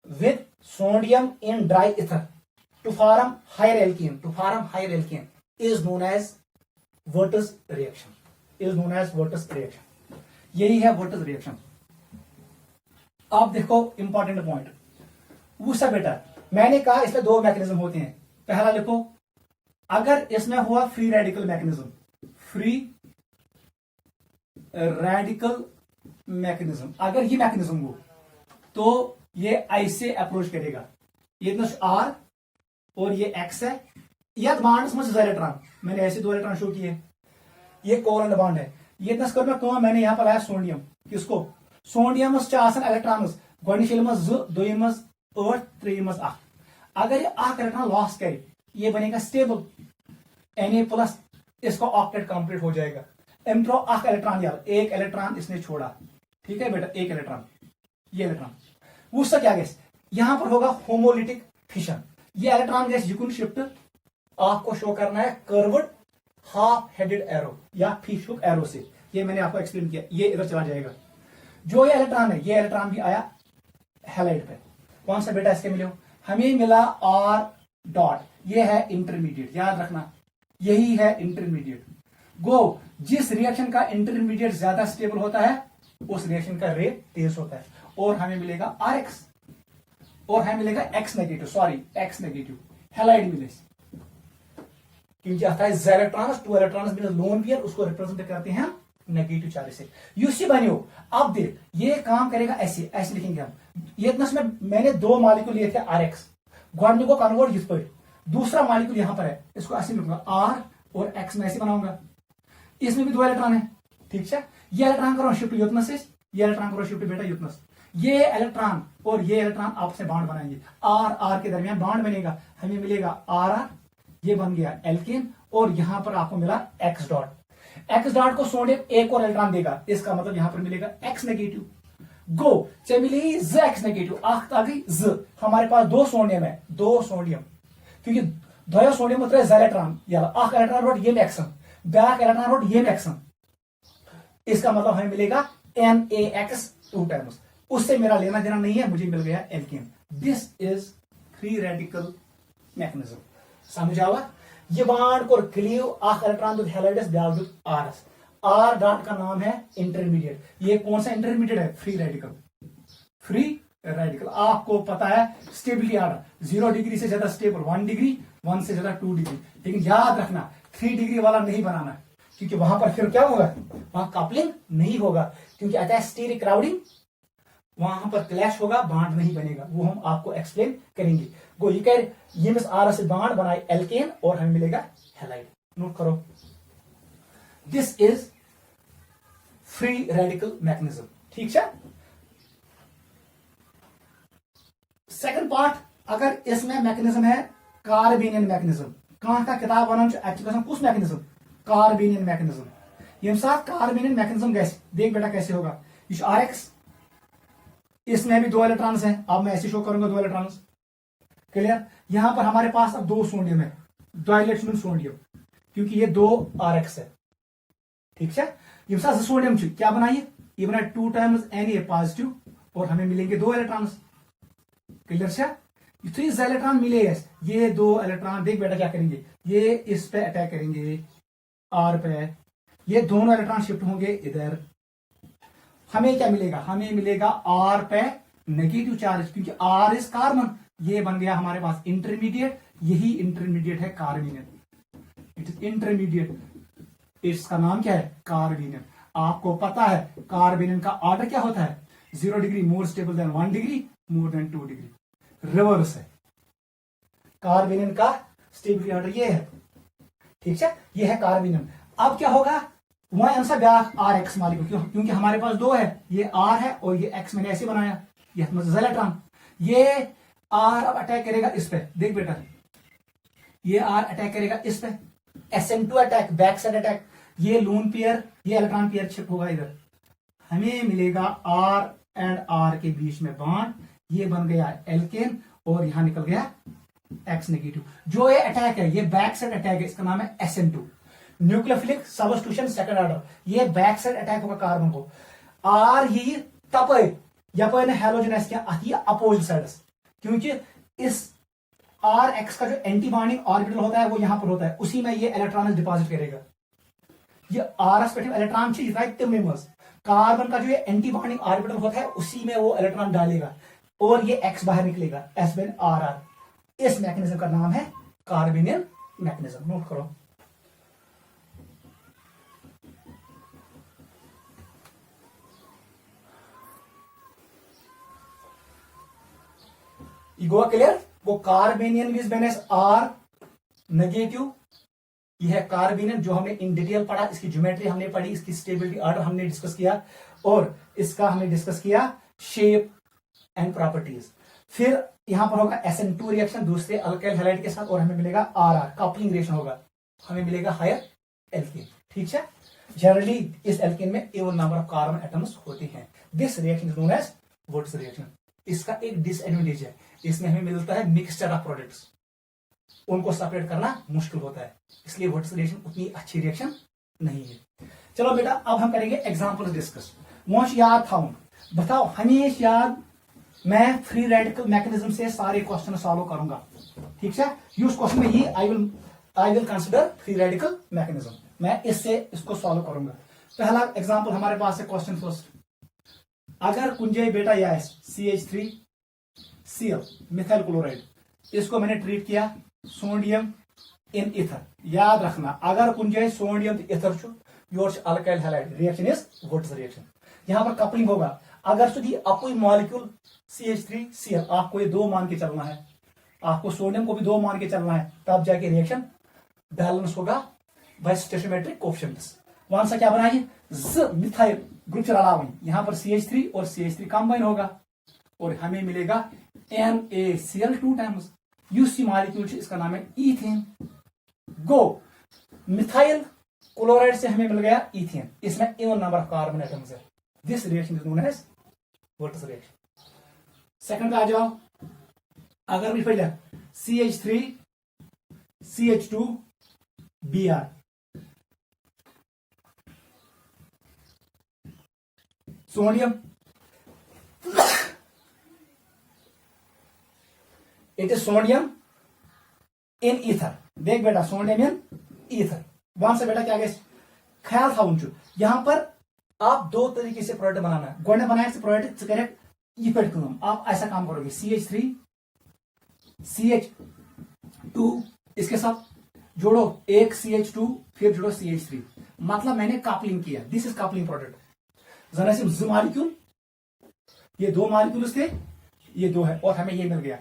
with sodium in dry ether to form higher alkane is known as Wurtz reaction, is known as Wurtz reaction. यही है वर्टिस रिएक्शन। आप देखो इंपॉर्टेंट पॉइंट, वो सब बेटा मैंने कहा इसमें 2 मैकेनिज्म होते हैं। पहला लिखो अगर इसमें हुआ free radical mechanism, free radical mechanism, अगर ये मैकेनिज्म हो तो ये ऐसे अप्रोच करेगा, ये आर और ये एक्स है, यह बांड में इलेक्ट्रॉन, मैंने ऐसे दो इलेक्ट्रॉन शो किए, ये कोवलेंट बॉन्ड है, ये कर मैं मैंने यहां पर लाया सोडियम, किसको, सोडियम इलेक्ट्रॉन गोडनिक दोम 8 त्रेम 1, अगर ये इलेक्ट्रॉन लॉस करे ये बनेगा स्टेबल Na+, इसका ऑक्टेट कंप्लीट हो जाएगा, एम्प्रो इलेक्ट्रॉन यार, एक इलेक्ट्रॉन इसने छोड़ा, ठीक है बेटा, एक इलेक्ट्रॉन, ये इलेक्ट्रॉन उससे क्या गैस, यहां पर होगा होमोलिटिक फिशन, ये इलेक्ट्रॉन गैस युकुन शिफ्ट, आपको शो करना है कर्व्ड हाफ हेडेड एरो या फिश हुक एरो से, ये मैंने आपको एक्सप्लेन किया, ये इधर चला जाएगा, जो ये इलेक्ट्रॉन है, ये इलेक्ट्रॉन भी आया हैलाइड पे, कौन सा बेटा इसके मिले, हमें मिला आर डॉट, ये है इंटरमीडिएट, याद रखना यही है इंटरमीडिएट, गो जिस रिएक्शन का इंटरमीडिएट ज्यादा स्टेबल होता है उस रिएक्शन का रेट तेज होता है, और हमें मिलेगा आर एक्स, और हमें मिलेगा x negative, sorry x negative halide मिले, क्योंकि आता है इलेक्ट्रॉन, 2 इलेक्ट्रॉन मिले लोन पेयर, उसको रिप्रेजेंट करते हैं नेगेटिव चार्ज से, यूसी बनियो, अब देख ये काम करेगा ऐसे, ऐसे लिखेंगे हम, ये में मैंने 2 मॉलिक्यूल लिए थे आर एक्स, गॉडनी को कन्वर्ट इस पर, दूसरा मॉलिक्यूल यहां पर है, इसको ऐसे लिखूंगा आर और एक्स में ऐसे बनाऊंगा, इसमें भी 2 इलेक्ट्रॉन है, ठीक है, ये इलेक्ट्रॉन करो शिफ्ट युतनस से, ये इलेक्ट्रॉन करो शिफ्ट बेटा युतनस, ये इलेक्ट्रॉन और ये इलेक्ट्रॉन आपस में बॉन्ड बनाएंगे, आर आर के दरमियान बॉन्ड बनेगा, हमें मिलेगा आर आर, ये बन गया एल्केन, और यहां पर आपको मिला एक्स डॉट, एक्स डॉट को सोडियम एक और इलेक्ट्रॉन देगा, इसका मतलब यहां पर मिलेगा एक्स नेगेटिव, गो चे मिली ज एक्स नेगेटिव, आ गई ज, हमारे पास 2 सोडियम है, 2 सोडियम, क्योंकि दो सोडियम ज इलेक्ट्रॉन, इलेक्ट्रॉन रोड ये मैक्सम, बैक इलेक्ट्रॉन रोड ये मैक्सम, इसका मतलब हमें मिलेगा NaX 2 टाइम्स, उससे मेरा लेना देना नहीं है, मुझे मिल गया alkane, this is free radical mechanism, समझ आवा, ये बॉन्ड को क्लीव इलेक्ट्रॉन दुद हैलाइडस ब्याक दुद आरस, आर डॉट का नाम है इंटरमीडिएट, ये कौन सा इंटरमीडिएट है, फ्री रेडिकल, फ्री रेडिकल, आपको पता है स्टेबिलिटी आर्डर 0 डिग्री से ज्यादा स्टेबल, 1 डिग्री, 1 से ज्यादा 2 डिग्री, लेकिन याद रखना 3 डिग्री वाला नहीं बनाना, क्योंकि वहां पर फिर क्या होगा, वहां कपलिंग नहीं होगा, क्योंकि आता है स्टीरिक क्राउडिंग, वहां पर क्लैश होगा, बांड नहीं बनेगा, वो हम आपको एक्सप्लेन करेंगे, गो ये कह ये मिस आर से बांड बनाए एल्केन और हमें मिलेगा हैलाइड, नोट करो, this is free radical mechanism, ठीक है। सेकंड पार्ट, अगर इसमें मैकेनिज्म है कार्बेनियन मैकेनिज्म, कहां का किताब वन एक्चुअली कुछ मैकेनिज्म, कार्बेनियन मैकेनिज्म, ये साथ कार्बेनियन मैकेनिज्म कैसे, देख बेटा कैसे होगा, आर एक्स, इसमें भी 2 इलेक्ट्रॉन हैं, अब मैं ऐसे शो करूंगा 2 इलेक्ट्रॉन, क्लियर, यहां पर हमारे पास अब 2 सोडियम है, डाइलेक्शन सोडियम, क्योंकि ये 2 आर एक्स है, ठीक है, ये सोडियम क्या बनाइए, ये बनाए 2 टाइम्स Na पॉजिटिव, और हमें मिलेंगे 2 इलेक्ट्रॉन, क्लियर से, 3 इलेक्ट्रॉन मिले, ये 2 इलेक्ट्रॉन देख बेटा क्या करेंगे, ये इस पे अटैक करेंगे आर पे, ये दोनों इलेक्ट्रॉन शिफ्ट होंगे इधर, हमें क्या मिलेगा, हमें मिलेगा आर पे नेगेटिव चार्ज, क्योंकि आर इज कार्बन, ये बन गया हमारे पास इंटरमीडिएट, यही इंटरमीडिएट है कार्बेनियन, इट इज इंटरमीडिएट, इसका नाम क्या है कार्बेनियन, आपको पता है कार्बेनियन का ऑर्डर क्या होता है, 0 degree more stable then 1 degree more than 2 degree, reverse है, कार्बेनियन का स्टेबिलिटी ऑर्डर ये है, ठीक है, ये है कार्बेनियन, अब क्या होगा, वहां आंसर ब्याक आर एक्स मॉलिक्यूल, क्योंकि हमारे पास 2 है, ये आर है और ये एक्स मैंने ऐसे बनाया, ये इलेक्ट्रॉन, ये आर अब अटैक करेगा इस पे, देख बेटा ये आर अटैक करेगा इस पे, SN2 attack, back side attack, ये लोन पेयर, ये इलेक्ट्रॉन पेयर शिफ्ट होगा इधर, हमें मिलेगा आर एंड आर के बीच में बॉन्ड, ये बन गया एल्केन, और यहां निकल गया एक्स नेगेटिव, जो ये अटैक है ये बैक साइड अटैक है, इसका नाम है SN2, nucleophilic substitution second order, ये बैक साइड अटैक होगा कार्बन को, आर ही तप यप हेलोजनस क्या अपोजिट साइड्स, क्योंकि इस आर एक्स का जो एंटी बॉन्डिंग ऑर्बिटल होता है वो यहां पर होता है, उसी में ये इलेक्ट्रॉन डिपॉजिट करेगा, ये आर एस इलेक्ट्रॉन कार्बन का जो ये एंटी बॉन्डिंग ऑर्बिटल होता है उसी में वो इलेक्ट्रॉन डालेगा, और ये एक्स बाहर निकलेगा, एस बेन आर आर, इस मैकेनिज्म का नाम है कार्बेनियन मैकेनिज्म, नोट करो। Ego clear. वो कार्बेनियन विज बेनेस आर नेगेटिव, यह है कार्बेनियन जो हमने इन डिटेल पढ़ा, इसकी ज्योमेट्री हमने पढ़ी, इसकी स्टेबिलिटी ऑर्डर हमने डिस्कस किया, और इसका हमने डिस्कस किया शेप एंड प्रॉपर्टीज। फिर यहां पर होगा SN2 रिएक्शन दूसरे अल्काइल हैलाइड के साथ, और हमें मिलेगा RR कपलिंग रिएक्शन होगा, हमें मिलेगा हायर एल्केन। ठीक है, जनरली इस एल्केन में even number of carbon atoms होते हैं। This reaction is known as Wurtz reaction. इसका एक डिसएडवांटेज है, इसमें हमें मिलता है मिक्सचर ऑफ प्रोडक्ट्स, उनको सेपरेट करना मुश्किल होता है, इसलिए वुड्स रिएक्शन उतनी अच्छी रिएक्शन नहीं है। चलो बेटा अब हम करेंगे एग्जांपल्स डिस्कस। वो याद था, बताओ हमेशा याद, मैं फ्री रेडिकल मैकेनिज्म से सारे क्वेश्चन सॉल्व करूंगा। ठीक है, यूज क्वेश्चन में ये I will consider free radical mechanism, मैं इससे इसको सॉल्व करूंगा। पहला एग्जांपल हमारे पास है क्वेश्चन फर्स्ट। अगर कुंजय बेटा यह CH3Cl मिथाइल क्लोराइड, इसको मैंने ट्रीट किया सोडियम इन इथर। याद रखना अगर कुंजय सोडियम इथर योर alkyl halide reaction is Wurtz reaction. यहां पर कपलिंग होगा, अगर सुधी आपको मॉलिक्यूल CH3Cl आपको ये 2 मान के चलना है, आपको सोडियम को भी 2 मान के चलना है, तब जाके रिएक्शन बैलेंस होगा बाय स्टोइचियोमेट्रिक कोएफिशिएंट्स। वहां से क्या बनाइए ज मिथाइल ग्रुप चला, यहां पर CH3 और CH3 कंबाइन होगा, और हमें मिलेगा NaCl2 टाइम्स यूसी मॉलिक्यूल, इसका नाम है इथेन। गो मिथाइल क्लोराइड से हमें मिल गया इथेन, इसमें even number of carbon atoms है। This reaction is known as Wurtz reaction. Second पे आ जाओ, अगर भी पहले CH3CH2Br, sodium it is sodium in ether. देख बेटा सोडियम इन ईथर, वहां से बेटा क्या गया ख्याल था उनचु, यहां पर आप 2 तरीके से प्रोडक्ट बनाना है। गोने बनाया से प्रोडक्ट करेक्ट ये पेट करूं, आप ऐसा काम करोगे CH3CH2 इसके साथ जोड़ो एक CH2 फिर जोड़ो CH3, मतलब मैंने कपलिंग किया। This is coupling product. जरा से मॉलिक्यूल, ये 2 मॉलिक्यूल थे, ये 2 है, और हमें ये मिल गया।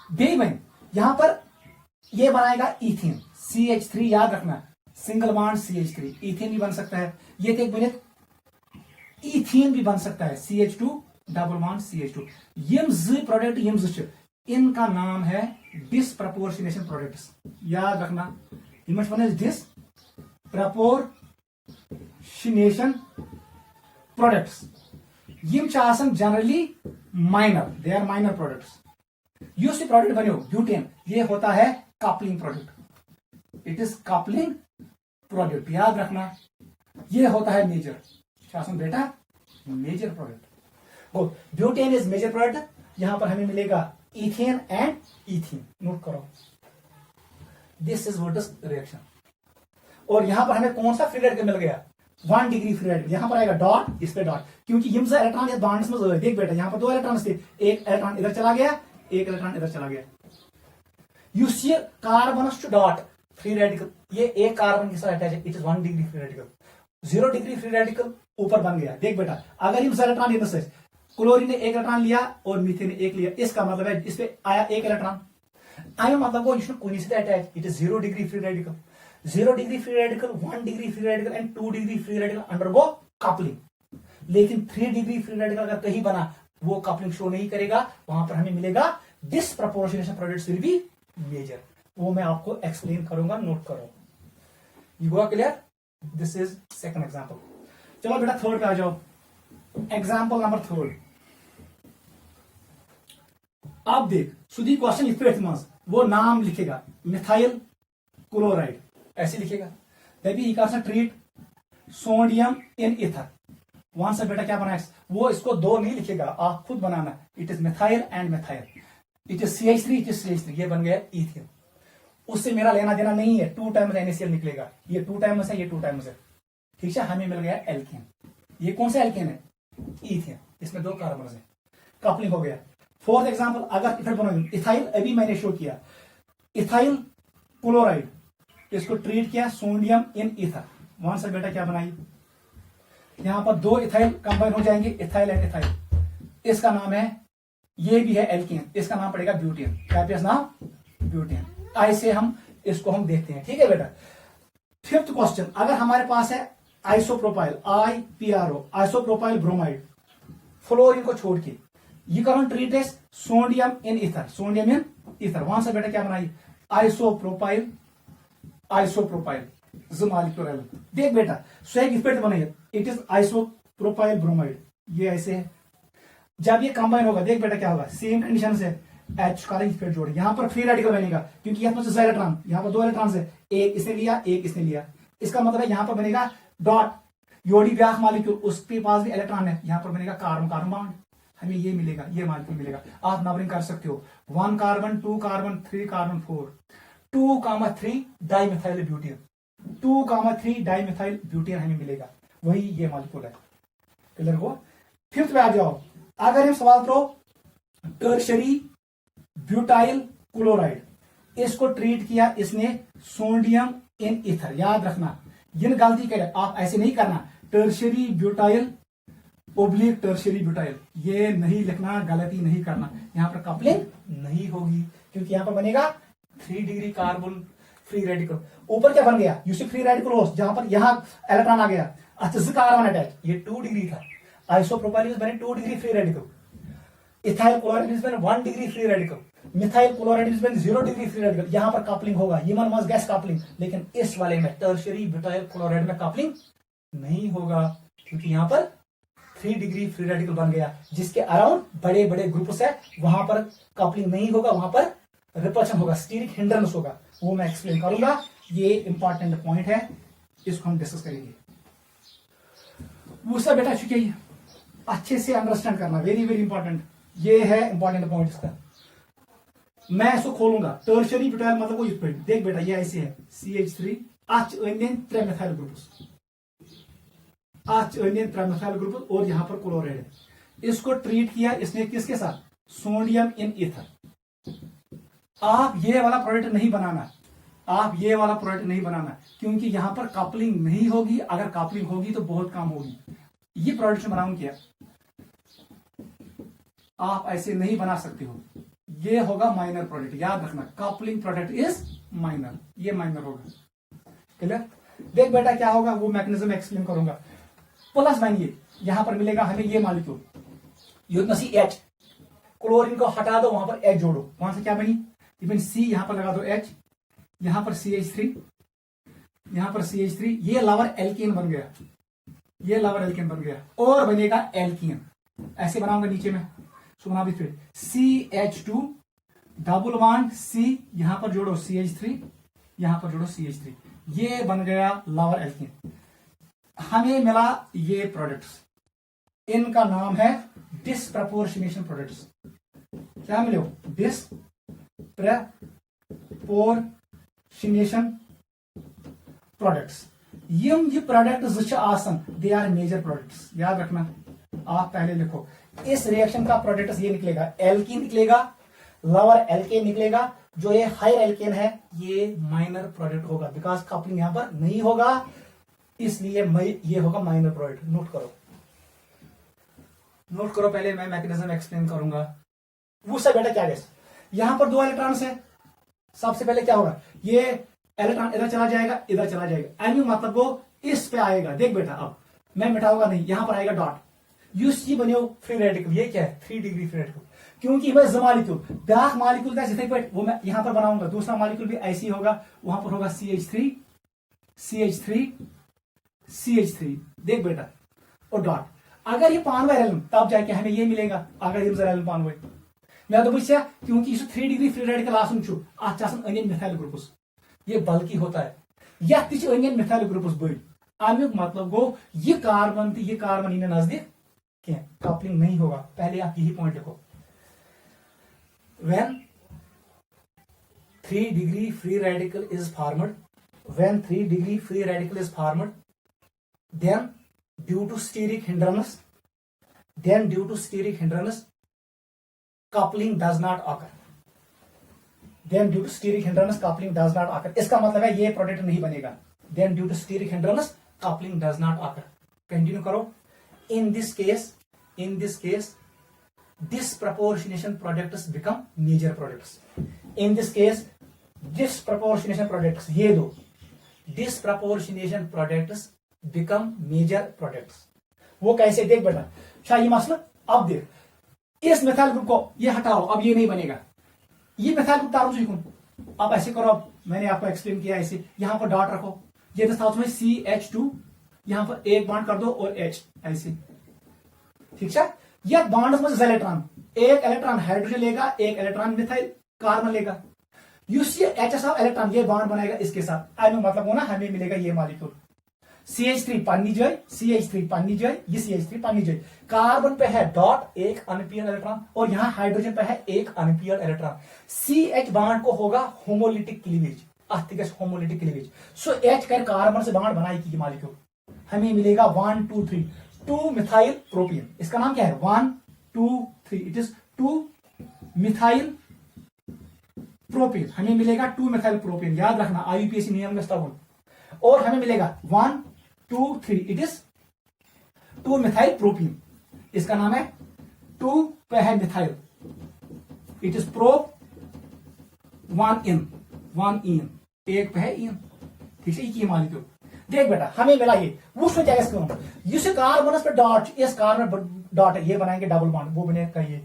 बेईमान यहां पर ये बनाएगा इथेन CH3, याद रखना सिंगल बॉन्ड CH3, इथेन भी बन सकता है, ये एक मिनट इथेन भी बन सकता है CH2 डबल बॉन्ड CH2। यम ज प्रोडक्ट यम ज इनका नाम है डिसप्रपोर्शनेशन प्रोडक्ट्स। याद रखना डिसप्रपोर्शनेशन प्रोडक्ट्स, यम generally minor, they are minor products. यूसी प्रोडक्ट बनो ब्यूटेन, ये होता है coupling product, it is coupling product. याद रखना ये होता है मेजर बेटा major product. Butane is major product, यहां पर हमें मिलेगा इथेन एंड इथीन, नोट करो दिस इज वुड्स रिएक्शन। और यहां पर हमें कौन सा फ्री रेडिकल मिल गया 1 डिग्री फ्री रेडिकल, यहां पर आएगा डॉट, इस पे डॉट, क्योंकि यम इलेक्ट्रॉन इस बॉन्ड्स में देख बेटा यहां पर 2 इलेक्ट्रॉन थे, एक इलेक्ट्रॉन इधर चला गया, एक इलेक्ट्रॉन इधर चला गया। UC carbon to dot free radical, ये एक कार्बन के साथ अटैच है, it is 1 degree free radical. 0 degree free radical ऊपर बन गया। देख बेटा अगर यम इलेक्ट्रॉन इधर से क्लोरीन ने 1 इलेक्ट्रॉन लिया और मीथेन ने 1 लिया, इसका मतलब है इस पे आया 1 इलेक्ट्रॉन, आया मतलब वो कुनी से attach, it is 0 degree free radical. 0 degree free radical, 1 degree free radical and 2 degree free radical undergo coupling. लेकिन 3 डिग्री फ्री रेडिकल अगर कहीं बना वो कपलिंग शो नहीं करेगा, वहां पर हमें मिलेगा disproportionation products will be major. वो मैं आपको एक्सप्लेन करूंगा, नोट करो। You go clear? This is second example. चलो बेटा थर्ड पे आ जाओ, एग्जांपल नंबर 3। आप देख सुधी क्वेश्चन लिख पे वो नाम लिखेगा मिथाइल क्लोराइड, ऐसे लिखेगा। तभी ट्रीट सोडियम इन इथर, वहां से बेटा क्या बनाया, वो इसको 2 नहीं लिखेगा, आप खुद बनाना। It is methyl and methyl, it is CH3, it is CH3, ये बन गया इथेन। उससे मेरा लेना देना नहीं है, 2 टाइम्स NaCl निकलेगा, ये 2 टाइम्स है, ये 2 टाइम्स है। ठीक है, हमें मिल गया एल्केन। ये कौन सा एल्केन है? इथेन, इसमें 2 कार्बन है, कपलिंग हो गया। फोर्थ एग्जांपल, अगर इथर बनाओगे इथाइल, अभी मैंने शो किया इथाइल क्लोराइड इसको ट्रीट किया सोडियम इन ईथर। वहां से बेटा क्या बनाई, यहां पर दो इथाइल कंबाइन हो जाएंगे, इथाइल एंड इथाइल। इसका नाम है, ये भी है एल्कीन, इसका नाम पड़ेगा ब्यूटेन। क्या पे नाम, ब्यूटेन। ऐसे हम इसको हम देखते हैं, ठीक है बेटा। फिफ्थ क्वेश्चन, अगर हमारे पास है isopropyl, IPRO, isopropyl bromide, fluorine को छोड़ के, ये कौन ट्रीट है sodium in ether, sodium in ether. वहां से बेटा क्या बनाई, आइसोप्रोपाइल, आइसोप्रोपाइल मॉलिक्यूल। देख बेटा स्वयं इस पे बनाइए, इट इज आइसोप्रोपाइल ब्रोमाइड, ये ऐसे है। जब ये कंबाइन होगा, देख बेटा क्या होगा, सेम कंडीशन से H का इस पे जोड़, यहां पर फ्री रेडिकल बनेगा, क्योंकि यहां पर इलेक्ट्रॉन, यहां पर दो इलेक्ट्रॉन है, एक इसने लिया, एक इसने लिया। इसका मतलब है यहां पर बनेगा डॉट, योडी ब्याख मॉलिक्यूल, उसके पास भी इलेक्ट्रॉन है, यहां पर बनेगा कार्बन कार्बन बॉन्ड, हमें ये मिलेगा, ये मॉलिक्यूल मिलेगा। आप नंबरिंग कर सकते हो, 1 carbon, 2 carbon, 3 carbon, 4, 2,3 dimethyl butane, 2,3 dimethyl butane हमें मिलेगा, वही ये मॉलिक्यूल है। क्लियर हो। फिफ्थ पे आ जाओ, अगर हम सवाल करो टर्शरी ब्यूटाइल क्लोराइड, इसको ट्रीट किया इसने सोडियम इन ईथर। याद रखना, जिन गलती करे आप ऐसे नहीं करना, tertiary butyl oblique tertiary butyl, ये नहीं लिखना, गलती नहीं करना, यहां पर कपलिंग नहीं होगी, क्योंकि यहां पर बनेगा 3 डिग्री कार्बन फ्री रेडिकल। ऊपर क्या बन गया, यूसी फ्री रेडिकल हो, जहां पर यहां इलेक्ट्रॉन आ गया, अच्छा कार्बन अटैच, ये 2 डिग्री था। आइसोप्रोपाइल बने 2 degree free radical, ethyl chloride बने 1 degree free radical, methyl chloride बने 0 डिग्री फ्री रेडिकल। यहां पर कपलिंग होगा, ह्यूमन मास गैस कपलिंग, लेकिन इस वाले में टर्शरी ब्यूटाइल क्लोराइड में कपलिंग नहीं होगा, क्योंकि यहां पर 3 डिग्री फ्री रेडिकल बन गया, जिसके अराउंड बड़े बड़े ग्रुप्स है, वहां पर कपलिंग नहीं होगा, वहां पर रिपल्शन होगा, स्टीरिक हिंड्रेंस होगा, वो मैं एक्सप्लेन करूंगा। ये इंपॉर्टेंट पॉइंट है, इसको हम डिस्कस करेंगे। वो सब बेटा चुके अच्छे से अंडरस्टैंड करना, वेरी वेरी इंपॉर्टेंट, ये है इंपॉर्टेंट पॉइंट इसका। मैं इसको खोलूंगा, टर्शरी ब्यूटाइल मतलब वो इस पे देख बेटा, ये ऐसे है CH3 अच अनियन 3 मिथाइल ग्रुप्स, अच अनियन 3 मिथाइल ग्रुप, और यहां पर क्लोराइड है। इसको ट्रीट किया इसने किसके साथ, सोडियम इन ईथर। आप ये वाला प्रोडक्ट नहीं बनाना, आप ये वाला प्रोडक्ट नहीं बनाना, क्योंकि यहां पर कपलिंग नहीं होगी, अगर कपलिंग होगी तो बहुत कम होगी। ये प्रोडक्ट बनाऊं क्या, आप ऐसे नहीं बना सकते हो, ये होगा माइनर प्रोडक्ट, याद रखना, कपलिंग प्रोडक्ट इज माइनर, ये माइनर होगा। क्लियर। देख बेटा क्या होगा, वो मैकेनिज्म एक्सप्लेन करूंगा। प्लस बनिए, यहां पर मिलेगा हमें ये मॉलिक्यूल, युग्म CH, क्लोरीन को हटा दो, वहां पर H जोड़ो, वहां से क्या बनी, इवन C, यहां पर लगा दो H, यहां पर CH3, यहां पर CH3, ये लवर एल्कीन बन गया, ये लवर एल्कीन बन गया, और बनेगा एल्कीन। ऐसे बनाऊंगा नीचे में, सुना भी फिर CH2 डबल बॉन्ड C, यहां पर जोड़ो CH3, यहां पर जोड़ो CH3, ये बन गया लवर एल्कीन। हमें मिला ये प्रोडक्ट्स, इनका नाम है डिस्प्रपोर्शनेशन प्रोडक्ट्स। क्या मिले, डिस्प्रपोर्शनेशन प्रोडक्ट्स। ये प्रोडक्ट आसन, दे आर मेजर प्रोडक्ट्स, याद रखना। आप पहले लिखो, इस रिएक्शन का प्रोडक्ट ये निकलेगा, एल्कीन निकलेगा, लवर एल्केन निकलेगा, जो ये हायर एल्केन है ये माइनर प्रोडक्ट होगा, बिकॉज कपलिंग यहां पर नहीं होगा, इसलिए ये होगा माइनर प्रोडक्ट। नोट करो, नोट करो, पहले मैं मैकेनिज्म एक्सप्लेन करूंगा। वो सब बेटा क्या है, यहां पर 2 इलेक्ट्रॉन्स है, सबसे पहले क्या होगा, ये इलेक्ट्रॉन इधर चला जाएगा, इधर चला जाएगा, एनयू मतलब वो इस पे आएगा। देख बेटा, अब मैं मिटाऊंगा नहीं, यहां पर आएगा डॉट, यूसी बने फ्री रेडिकल, ये क्या है 3 डिग्री फ्री रेडिकल, क्योंकि वह मॉलिक्यूल ब्याक मॉलिक्यूल का जितने वो मैं यहां पर बनाऊंगा, दूसरा मॉलिक्यूल भी ऐसे ही होगा, वहां पर होगा CH3 CH3 CH3, देख बेटा, और डॉट। अगर ये पानवे एलन तब जाके हमें ये मिलेगा, अगर ये एलन पानवे मैं तो बुझा, क्योंकि 3 डिग्री फ्री रेडिकल आसन छु अत अनियन मिथाइल ग्रुप्स, ये बल्कि होता है, यह अनियन मिथाइल ग्रुप्स बड़ी, अमुक मतलब गो ये कार्बन ये कार्बन इन नजदीक क्या, कपलिंग नहीं होगा। पहले आप यही पॉइंट लिखो, when 3 degree free radical is formed, when 3 degree free radical is formed, then due to steric hindrance, coupling does not occur, then due to steric hindrance coupling does not occur, इसका मतलब है ये product नहीं बनेगा। Then due to steric hindrance coupling does not occur. Continue करो। In this case disproportionation products become major products. In this case disproportionation products, ये दो disproportionation products become major products। वो कैसे देख बेटा, शाही मसला। अब देख, इस मिथाइल ग्रुप को ये हटाओ, अब ये नहीं बनेगा, ये मिथाइल ग्रुप तारुफ सीखूं। अब ऐसे करो, अब मैंने आपको एक्सप्लेन किया ऐसे, यहां पर डॉट रखो, ये था उसमें CH2, यहां पर एक बॉन्ड कर दो और H ऐसे, ठीक है। यह बॉन्ड में इलेक्ट्रॉन, एक इलेक्ट्रॉन हाइड्रोजन लेगा, एक इलेक्ट्रॉन मिथाइल कार्बन लेगा, एच ऑफ इलेक्ट्रॉन ये बॉन्ड बनाएगा इसके साथ। आई में मतलब होना हमें मिलेगा ये मॉलिक्यूल CH3 पानी जय, CH3 पानी जय, ये CH3 पानी जय। कार्बन पे है डॉट एक अनपेयर्ड इलेक्ट्रॉन और यहाँ हाइड्रोजन पे है एक अनपेयर्ड इलेक्ट्रॉन। CH बॉन्ड को होगा होमोलिटिक क्लीवेज, होमोलिटिक क्लीवेज। सो H कर कार्बन से बॉन्ड बनाएगी मॉलिक्यूल, हमें मिलेगा 1 2 3 2 मिथाइल प्रोपियन। इसका नाम क्या है 1 2 3, इट इज 2 मिथाइल प्रोपियन। हमें मिलेगा 2 मिथाइल प्रोपियन, याद रखना IUPAC नियम में स्थापन। और हमें मिलेगा 1 2 3, इट इज 2 मिथाइल प्रोपियन। इसका नाम है 2 पे है मिथाइल, इट इज प्रो 1 इन, एक पे है इन, ठीक है। ये मॉलिक्यूल देख बेटा, हमें मिला ये उसमें क्या इस कार्बन पे डॉट, इस कार्बन डॉट है, ये बनाएंगे डबल बॉन्ड, वो बनेगा ये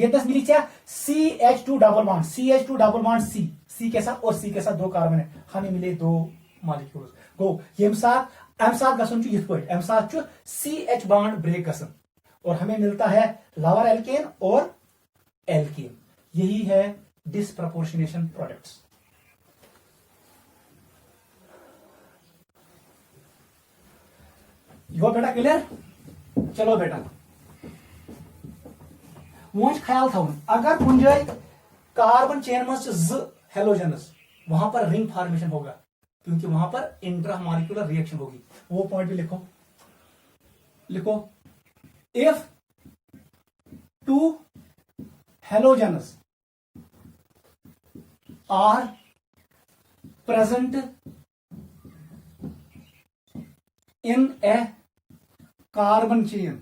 10 मिली क्या CH2 double bond, CH2 double bond C के साथ और C के साथ 2 कार्बन है, हमें मिले 2 मॉलिक्यूल्स। गो यम साथ गसन यथ पे अम साथ CH बॉन्ड ब्रेक गसन और हमें मिलता है लवर एल्केन और एल्केन। यही है डिस्प्रपोर्शनेशन प्रोडक्ट्स। यो बेटा क्लियर। चलो बेटा वो ख्याल था, अगर कुछ जाए कार्बन चेन में हेलोजनस, वहां पर रिंग फॉर्मेशन होगा क्योंकि वहां पर इंट्रामॉलिक्यूलर रिएक्शन होगी। वो पॉइंट भी लिखो if 2 halogens are present in a carbon chain,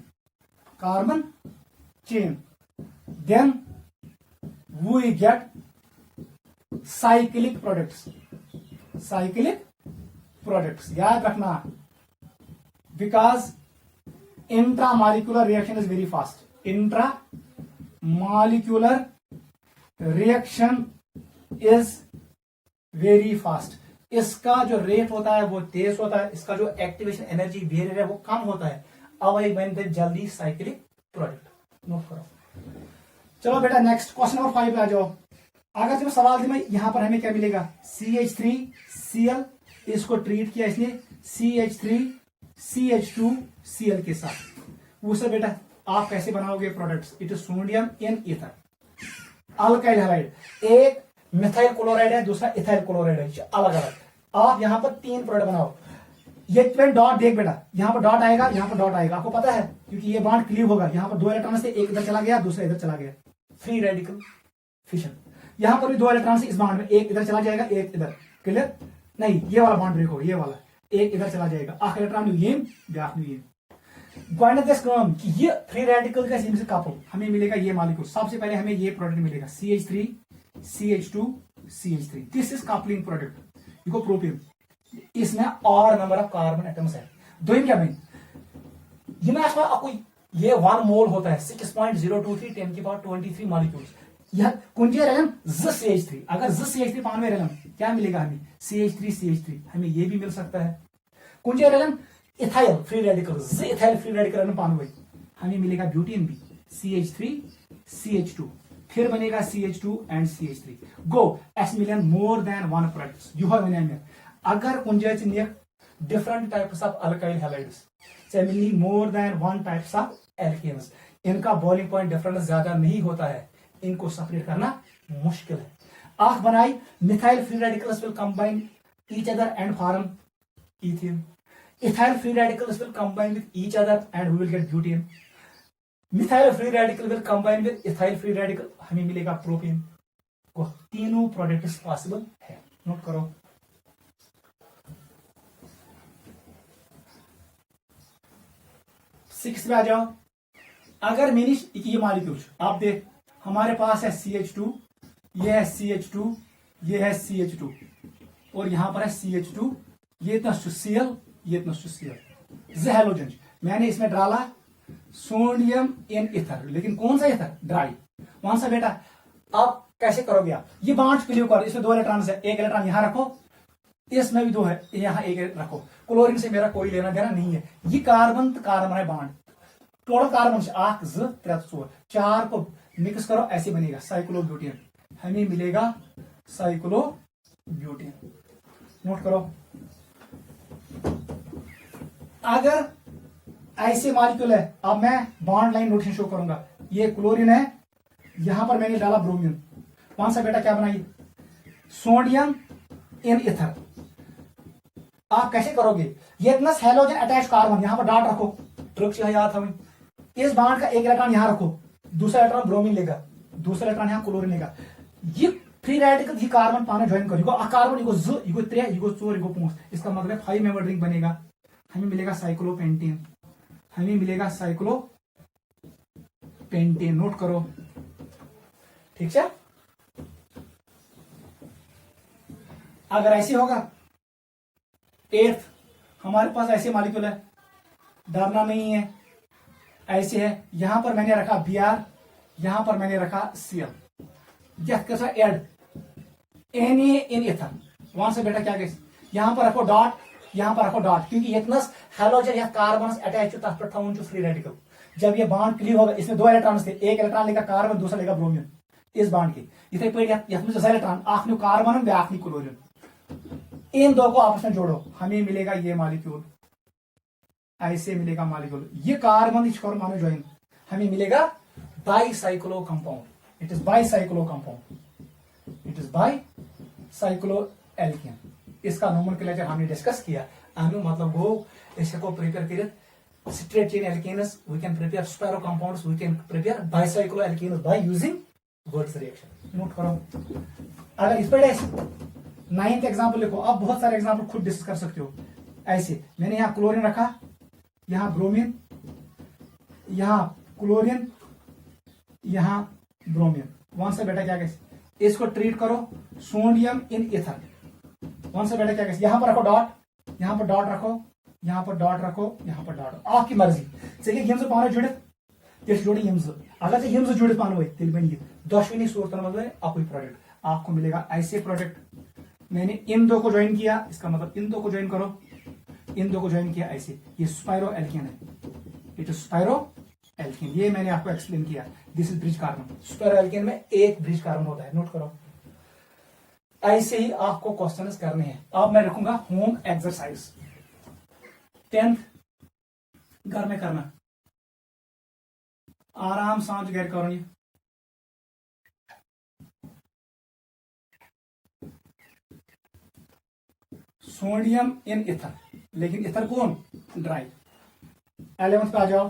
then we get cyclic products। याद रखना, because intramolecular reaction is very fast, intramolecular reaction is very fast। इसका जो रेट होता है वो तेज होता है, इसका जो एक्टिवेशन एनर्जी बिहेवियर है वो कम होता है, अब बनते जल्दी साइक्लिक प्रोडक्ट। नोट करो। चलो बेटा नेक्स्ट क्वेश्चन नंबर 5 पे आ जाओ। अगर जब सवाल में यहां पर हमें क्या मिलेगा CH3Cl, इसको ट्रीट किया इसने CH3CH2Cl के साथ, उससे बेटा आप कैसे बनाओगे products, it is sodium in ether alkyl halide, एक मिथाइल क्लोराइड है दूसरा इथाइल क्लोराइड है, अलग अलग। आप यहां पर 3 प्रोडक्ट बनाओ। ये डॉट देख बेटा, यहां पर डॉट आएगा, यहां पर डॉट आएगा, आपको पता है क्योंकि ये बॉन्ड क्लीव होगा। यहां पर 2 इलेक्ट्रॉन से एक इधर चला गया दूसरा इधर चला गया, फ्री रेडिकल फिशन। यहां पर भी 2 इलेक्ट्रॉन से इस बॉन्ड में एक इधर चला जाएगा एक इधर, क्लियर नहीं, ये वाला बॉन्ड ब्रेक हो, ये वाला एक इधर चला जाएगा, आख इलेक्ट्रॉन काम कि ये फ्री रेडिकल का से कपल हमें मिलेगा ये मॉलिक्यूल। सबसे पहले हमें ये प्रोडक्ट मिलेगा CH3CH2CH3, this is coupling product, देखो प्रोपियन, इसमें और नंबर ऑफ कार्बन एटम्स है। दो क्या बन ये ये 1 मोल होता है 6.023 10 की पावर 23 मॉलिक्यूल्स। यह कुंजे रेलम CH3, अगर CH3 पान में रेलम क्या मिलेगा हमें CH3 हमें ये भी मिल सकता है। कुंजे रेलम ethyl free radical, ethyl free radical पान में हमें मिलेगा ब्यूटेन भी CH3CH2, फिर बनेगा CH2 एंड CH3। गो एस मिलियन more than 1 products you have in. अगर कुंजे different types of alkyl halides मिली more than 1 types of alkanes, इनका बॉइलिंग पॉइंट डिफरेंस ज्यादा नहीं होता है, इनको सेपरेट करना मुश्किल है। आख बनाई methyl free radicals will combine each other and form ethane, ethyl free radicals will combine with each other and we will get butane, methyl free radical will combine with ethyl free radical, हमें मिलेगा propane. वह तीनों products possible है। Note करो। Six पे आ जाओ। अगर मैंने ये मॉलिक्यूल आप देख, हमारे पास है CH2, ये है CH2, ये है CH2 और यहां पर है CH2, ये इतना Cl, ये इतना Cl, हैलोजन। मैंने इसमें डाला सोडियम इन इथर, लेकिन कौन सा इथर? ड्राई। कौन सा बेटा? अब कैसे करोगे आप? ये बॉन्ड क्लियर करो। इसमें 2 इलेक्ट्रॉन है, एक इलेक्ट्रॉन यहां रखो, इसमें भी 2 है, यहां एक रखो। क्लोरीन से मेरा कोई लेना देना नहीं है। ये कार्बन कार्बन है बॉन्ड, टोटल कार्बन 8 2 3 4 4 को मिक्स करो, ऐसे बनेगा साइक्लोब्यूटेन। हमें मिलेगा साइक्लोब्यूटेन। नोट करो। अगर ऐसे मॉलिक्यूल है, अब मैं बॉन्ड लाइन नोटेशन शो करूंगा। ये क्लोरीन है, यहां पर मैंने डाला ब्रोमीन। कौन सा बेटा? क्या बनाई? सोडियम इन इथर। आप कैसे करोगे? ये इतना हैलोजन अटैच कार्बन, यहां पर डॉट रखो, ट्रिक्स याद हमें। इस बॉन्ड का एक इलेक्ट्रॉन यहां रखो, दूसरा इलेक्ट्रॉन ब्रोमीन लेगा, दूसरा इलेक्ट्रॉन यहां क्लोरीन लेगा। ये फ्री रेडिकल ये कार्बन पाने ज्वाइन करेगा। कार्बन इगो 2 इगो 3 इगो 4 इगो 5, इसका मतलब 5 मेंबर रिंग बनेगा। हमें मिलेगा साइक्लोपेंटेन, हमें मिलेगा साइक्लोपेंटेन। नोट करो, ठीक है। अगर ऐसे होगा, 8th हमारे पास ऐसे मॉलिक्यूल है, डरना नहीं है। ऐसे है, यहां पर मैंने रखा Br, यहां पर मैंने रखा Cl, कैसा एड Na इन इथर। वहां से बेटा क्या कह, यहां पर रखो डॉट, यहां पर रखो डॉट, क्योंकि इतना हैलोजन या कार्बन अटैच तथ पर था फ्री रेडिकल। जब ये बॉन्ड क्लियर होगा, इसमें 2 इलेक्ट्रॉन थे, एक इलेक्ट्रॉन लेगा कार्बन, दूसरा लेगा ब्रोमीन। इस बॉन्ड के इथे पे इलेक्ट्रॉन आखनी कार्बन ब्याखनी क्लोरीन, इन 2 को आपस में जोड़ो, हमें मिलेगा ये मॉलिक्यूल। ऐसे मिलेगा मॉलिक्यूल, ये कार्बन इसको मानो ज्वाइन, हमें मिलेगा bicyclo compound. It is bicyclo compound, it is bicyclo alkane. इसका नोमेनक्लेचर हमने डिस्कस किया। अनु मतलब गो इसको प्रिपेयर करित straight chain alkanes, we can prepare spiro compounds, we can prepare bicyclo alkanes by using Wurtz reaction. Note करो। अगर इस पर 9th एग्जाम्पल लिखो। अब बहुत सारे एग्जाम्पल खुद डिस्कस कर सकते हो। ऐसे मैंने यहां क्लोरीन रखा, यहां ब्रोमीन, यहां क्लोरीन, यहां ब्रोमीन। वहां से बेटा क्या कहते, इसको ट्रीट करो सोडियम इन इथर। वहां से बेटा क्या कहते, यहां पर रखो डॉट, यहां पर डॉट रखो, यहां पर डॉट रखो, यहां पर डॉट, आपकी मर्जी। चलिए यम पाने जुड़ित तेज जोड़े यम, अगर यम जुड़ित पाने तेल बन दोशवनी सूरतन मज अकुई प्रोडक्ट, आपको मिलेगा ऐसे प्रोडक्ट। मैंने इन 2 को ज्वाइन किया, इसका मतलब इन 2 को ज्वाइन करो, इन 2 को ज्वाइन किया ऐसे, ये स्पाइरो एल्केन है, इट इज स्पाइरो एल्केन। ये मैंने आपको एक्सप्लेन किया। This is bridge carbon. Spiro alkane में एक ब्रिज कार्बन होता है। नोट करो। ऐसे ही आपको क्वेश्चंस करने हैं। अब मैं रखूंगा होम एक्सरसाइज 10th घर में करना, आराम सांझ घर करो। सोडियम इन इथर, लेकिन इथर कौन? ड्राई। 11th पे आ जाओ,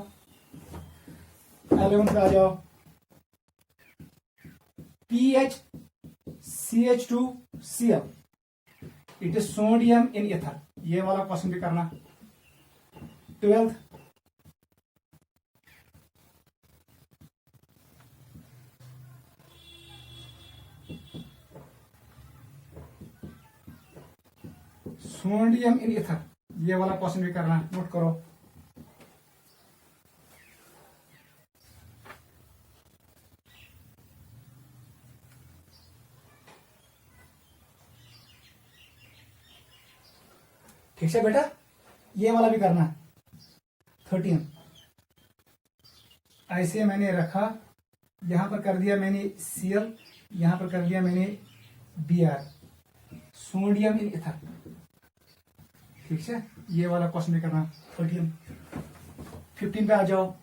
11th पे आ जाओ। pH CH2Cl, it is sodium in ether. ये वाला क्वेश्चन भी करना। 12th सोडियम इन इथर, ये वाला क्वेश्चन भी करना। नोट करो। ठीक है बेटा, ये वाला भी करना। 13 ऐसे मैंने रखा, यहां पर कर दिया मैंने Cl, यहां पर कर दिया मैंने Br, सोडियम इन इथर। ठीक है, ये वाला क्वेश्चन भी करना। 13 15 पे आ जाओ।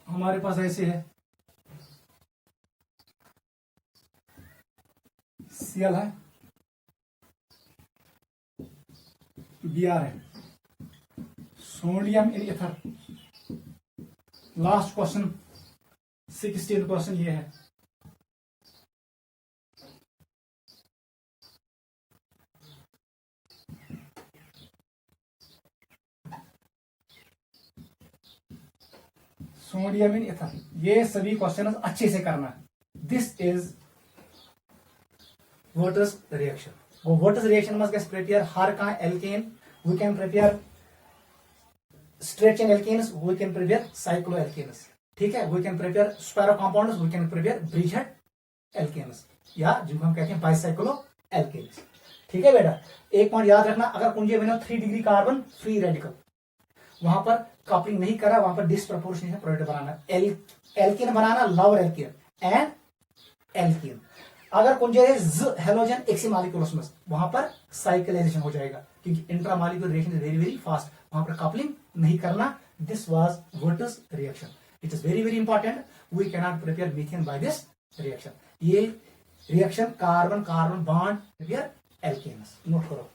हमारे पास ऐसे है, Cl है, Br है, सोडियम इन ether. Last question 16th question ये है, सोडियम इन इथर, ये सभी क्वेश्चन अच्छे से करना है। दिस इज वोटर्स रिएक्शन। वो वोटर्स रिएक्शन मज गस प्रिपेयर हर कह alkane, we can prepare straight chain alkanes, we can prepare cyclo alkanes, ठीक है। We can prepare spiro compounds, we can prepare bridgehead alkanes, या जिनको हम कहते हैं बाइसाइक्लो एल्केन्स, ठीक है बेटा। एक पॉइंट याद रखना, अगर कुंजे बने 3 डिग्री कार्बन फ्री रेडिकल, वहां पर कपलिंग नहीं करा, वहां पर डिस्प्रपोर्शनेट प्रोडक्ट बनाना, एल्केन बनाना, लवर एल्केन एंड एल्केन। अगर कुंजे है हेलोजन एक्सीमॉलिक्यूलस में, वहां पर साइक्लाइजेशन हो जाएगा, क्योंकि intramolecular reaction is very very fast, वहां पर कपलिंग नहीं करना। दिस वाज वोटर्स reaction, it is very very important. We can not prepare methane by this reaction. ये reaction carbon carbon bond prepare alkanes, note करो।